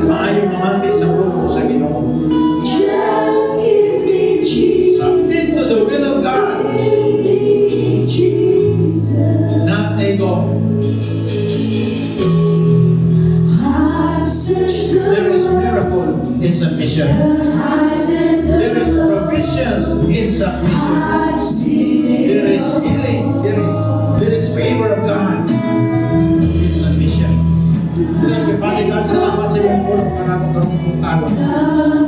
Maayong mamati sa puno sa Ginoo. Submit to the will of God. Not ego. There is miracle in submission. There is provision in submission. There is healing. There is favor of God in submission. Thank you, Father God. Salamat sa iyong pulong karapong karapong.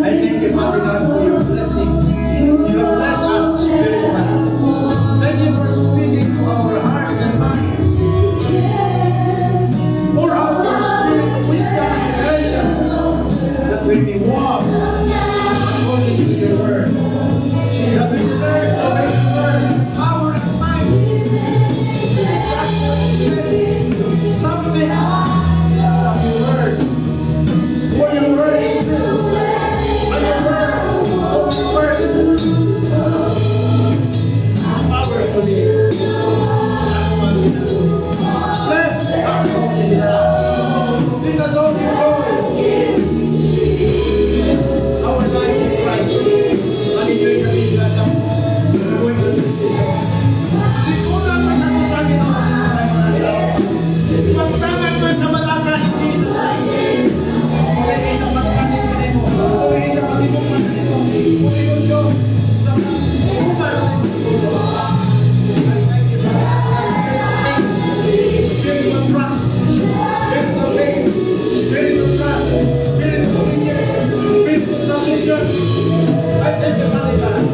I thank you, Father God, for your blessing. You have blessed us spiritually. Thank you for speaking to our hearts and minds. Pour out your spirit of wisdom and revelation that we may walk according to your word. That we learn to make your word power and might. It's actually something of your word. For your word is true. And your word always works. Powerfully. Bless us all in this house. Lead us all in glory. Our lives in Christ. Manigay kami sa buhay ng Kristo. Likunan man ako sa Ginoo. Pagtangan man na malaka in Jesus. Muli sa pagsanin ka nito. Muli sa pagibok ka nito. Muli yung Diyos sa uman sa spirit of trust, spirit of faith, spirit of trust, spirit of obedience, spirit of submission. I thank you, Father God.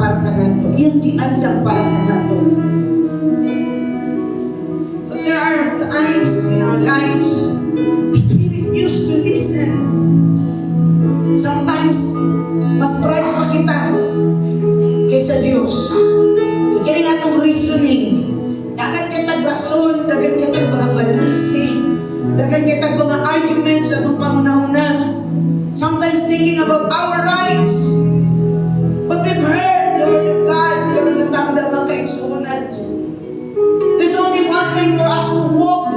para ka nato. Iyang giandam para ka nato. But there are times in our lives that we refuse to listen. Sometimes, mas pride pa kita kaysa Diyos. Kaya nga itong reasoning, dagan kitag rason, dagan kitag mga balansi, dagan kitag mga arguments sa itong pangunahuna. Sometimes thinking about our rights. But we've heard the word of God, karoon na tamda mga kaigsunan. There's only one way for us to walk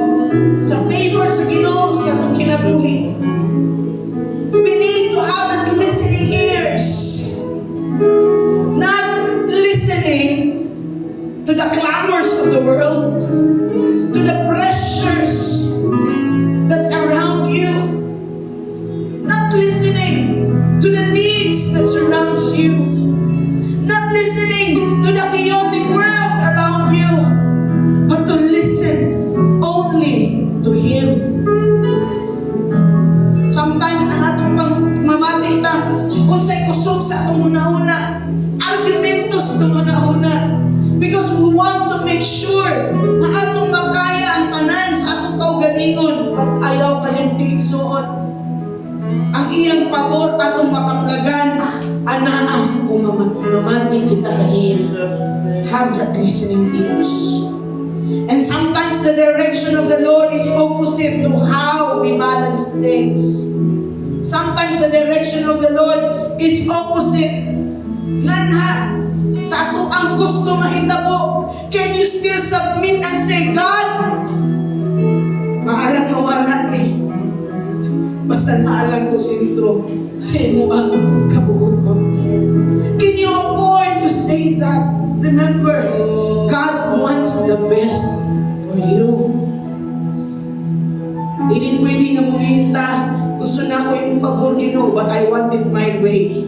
sa favor sa Ginoo sa itong kinabuhi. We need to have that listening ears. Not listening to the clamors of the world, to the pressures that's around you. Not listening to the needs that surrounds you. Not listening to the chaotic world around you. But to listen only to Him. Sometimes ang atong pangmamatik ta, unsay kusog sa atong una-una, argumentos sa una-una. Because we want to make sure na atong makaya ang tanan sa atong kaugalingon. At ayaw kayong tigsuon. Ang iyang pabor atong makaplagan, anaan kung mamati kita kaniya. Have that listening ears. And sometimes the direction of the Lord is opposite to how we balance things. Sometimes the direction of the Lord is opposite. Nanha, sa ato ang gusto mahitabo, can you still submit and say, God, maalang mawala ni. Basta naalang ko sintro sa imo ang kabuot ko. Can you afford to say that? Remember, God wants the best for you. Hindi pwede nga muminta, gusto na ko yung pabor, but I want it my way.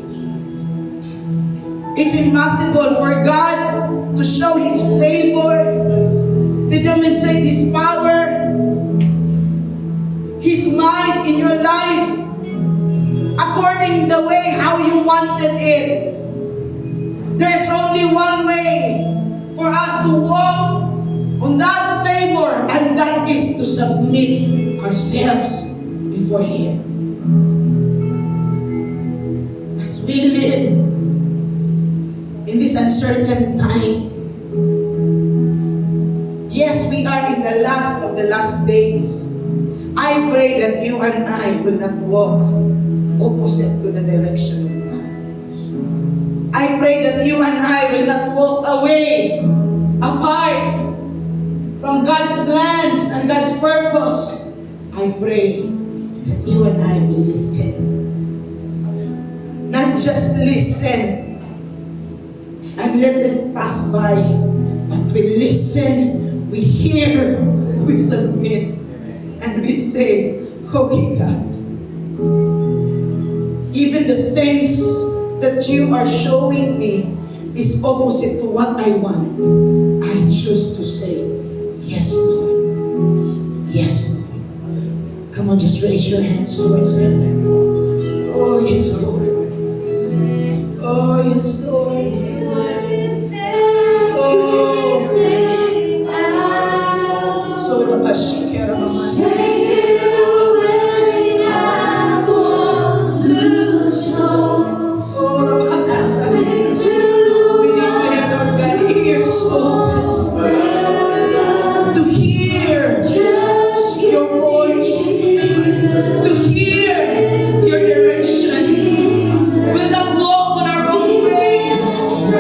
It's impossible for God to show His favor, to demonstrate His power, His might in your life, according the way how you wanted it. There's only one way for us to walk on that favor, and that is to submit ourselves before Him. As we live in this uncertain time, yes, we are in the last of the last days. I pray that you and I will not walk opposite to the direction of God. I pray that you and I will not walk away, apart from God's plans and God's purpose. I pray that you and I will listen. Not just listen and let it pass by, but we listen, we hear, we submit, and we say, okay, God, even the things that you are showing me is opposite to what I want, I choose to say, yes, Lord. Yes, Lord. Come on, just raise your hands towards heaven. Oh, yes, Lord. Oh, yes, Lord. Oh, so the Pashikera to hear your voice, to hear your direction. We'll not walk on our own ways.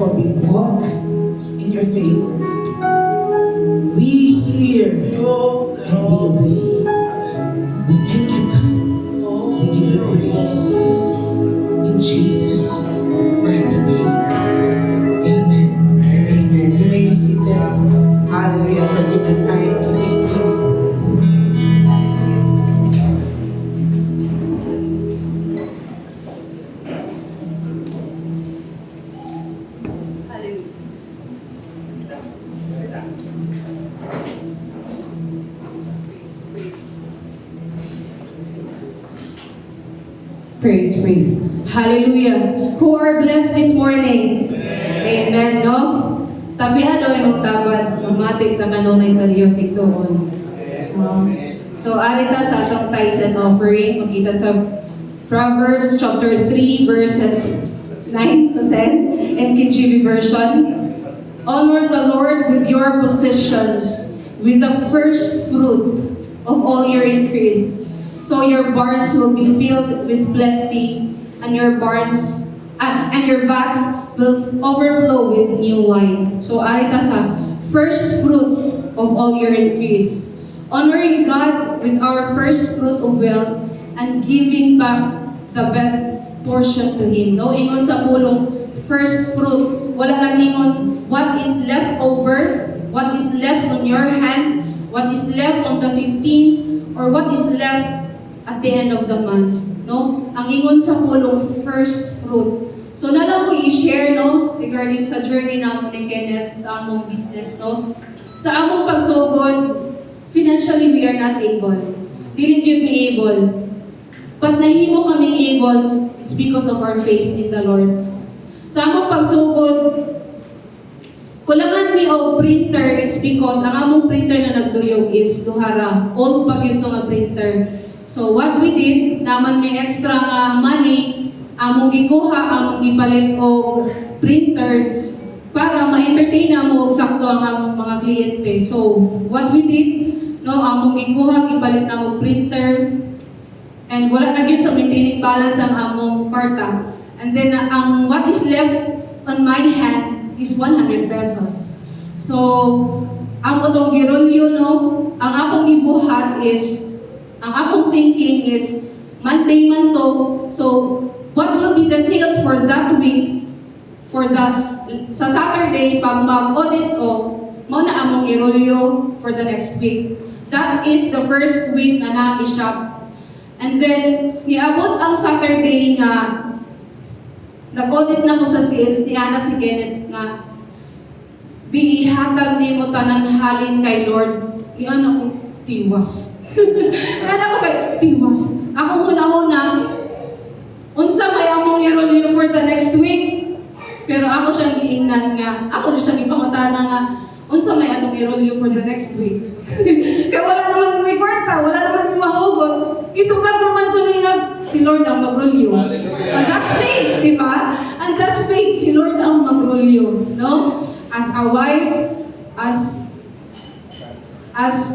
Therefore, we walk in your favor. We hear and we obey. We thank you, God. We give you praise. In Jesus' mighty name. Amen and amen. You may be seated. Hallelujah. Sa libet ay receive. Praise. Hallelujah. Who are blessed this morning? Amen, no? Tabihan daw ay magtabad, mamatik na kanunay sa Diyos igsoon. So, arita sa atong tithes and offering, makita sa Proverbs chapter 3, verses 9 to 10 in KJV version. Honor the Lord with your possessions, with the first fruit of all your increase. So your barns will be filled with plenty, and your barns and your vats will overflow with new wine. So arita sa first fruit of all your increase. Honoring God with our first fruit of wealth and giving back the best portion to Him. No, ingon sa pulong first fruit. Wala nang ingon what is left over, what is left on your hand, what is left on the 15th, or what is left at the end of the month, no? Ang ingon sa pulong first fruit. So nalang ko i-share, no, regarding sa journey namin ni Kenneth sa among business, no? Sa among pagsugod, financially we are not able. Dili gyud mi able. But nahimo kaming able, it's because of our faith in the Lord. Sa among pagsugod, kulangan mi og printer is because ang among printer na nagduyog is duhara. Old pa gyud nga printer. So what we did, naman may extra nga money, among gikuha, among gipalit og printer para ma-entertain amo og sakto ang mga kliyente. So what we did, no, among gikuha, gipalit na og printer, and wala na gyud sa maintaining balance ang among kwarta. And then ang what is left on my hand is 100 pesos. So amo tong girolyo, no, ang akong gibuhat is ang akong thinking is, Monday man to, so what will be the sales for that week, sa Saturday, pag mag-audit ko, mo na among irolyo for the next week. That is the first week na na-shop. And then, niabot ang Saturday nga, nag-audit na ko sa sales, ni Ana si Kenneth nga, biihatag ni mo tanan halin kay Lord, iyan ako tiwas. Kaya ako kay tiwas. Ako muna unsa may among irolyo for the next week. Pero ako siyang giingnan nga, ako na siyang ipangutana nga, unsa may atong irolyo for the next week. Kaya wala naman may kwarta, wala naman may mahugot. Itupag naman ko nila, si Lord ang magrolyo. And that's faith, di ba? And that's faith, si Lord ang magrolyo. No? As a wife, as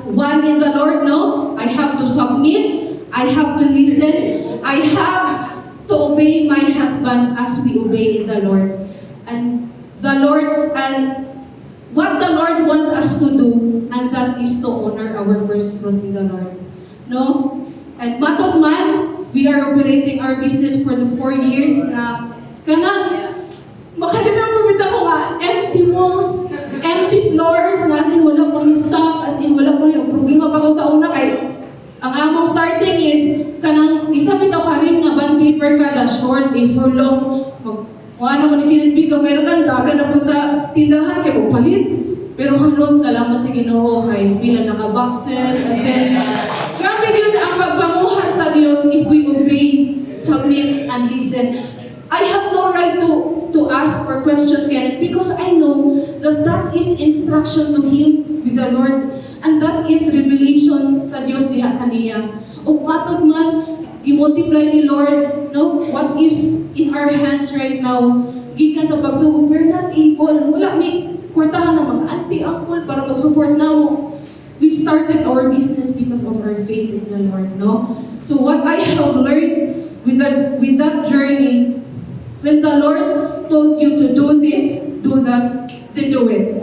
one in the Lord, no? I have to submit, I have to listen, I have to obey my husband as we obey in the Lord. And what the Lord wants us to do, and that is to honor our first fruit in the Lord. No? And matod man, we are operating our business for the 4 years na makaremember bita ko nga, empty walls, empty floors, nga as in wala pang stock, as in wala pang yung problema pa ko sa una kay ang among starting is kanang isa bitaw kanin nga bond paper kada short for long ano ko ni kinitbiga meron kang dagan na po sa tindahan kay palit pero karon salamat sa Ginoo kay pila na ka boxes and then grabe yun ang pagpamuha sa Dios if we obey, submit and listen. I have no right to ask or question Kenneth because I know that is instruction to him with the Lord and that is revelation sa Diyos diha kaniya. O patod man, i-multiply ni Lord, no, what is in our hands right now, gikan sa pagsugod, we're not able, wala may kwartahan ng mga auntie, uncle para mag-support na mo. We started our business because of our faith in the Lord, no? So what I have learned with that journey, when the Lord told you to do this, do that, then do it.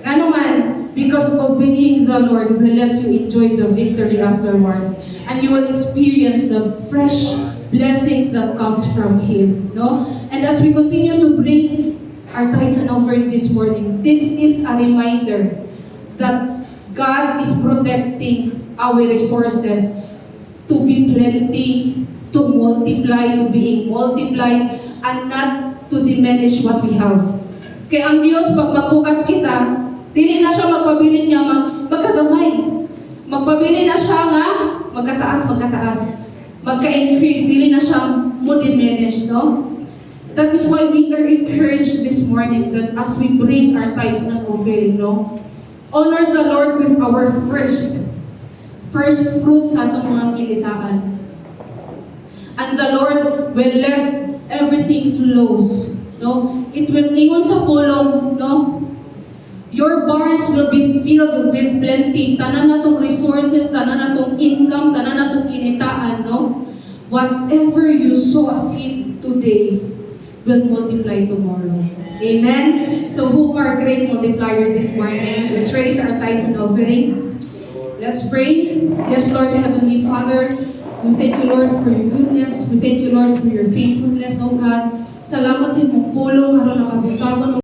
Ano man, because obeying the Lord will let you enjoy the victory afterwards. And you will experience the fresh blessings that comes from Him. No? And as we continue to bring our tithes and offering this morning, this is a reminder that God is protecting our resources to be plenty, to multiply, to being multiplied, and not to diminish what we have. Kaya ang Diyos, pag magbukas kita, dili na siya magpabili niya magkagamay. Magpabili na siya nga, magkataas. Magka-increase, dili na siya mo diminish, no? That is why we are encouraged this morning that as we bring our tithes and offering, no? Honor the Lord with our first fruits sa atong mga kilitaan. And the Lord will let everything flows, no? It will ingon sa pulong, no? Your barns will be filled with plenty. Tanan na tong resources, tanan na tong income, tanan na tong kinitaan, no? Whatever you sow a seed today will multiply tomorrow. Amen? So who are great multiplier this morning? Let's raise our tithes and offering. Let's pray. Yes, Lord, Heavenly Father, we thank you, Lord, for your goodness. We thank you, Lord, for your faithfulness, O God. Salamat sa imong pulong, aron nakabutagon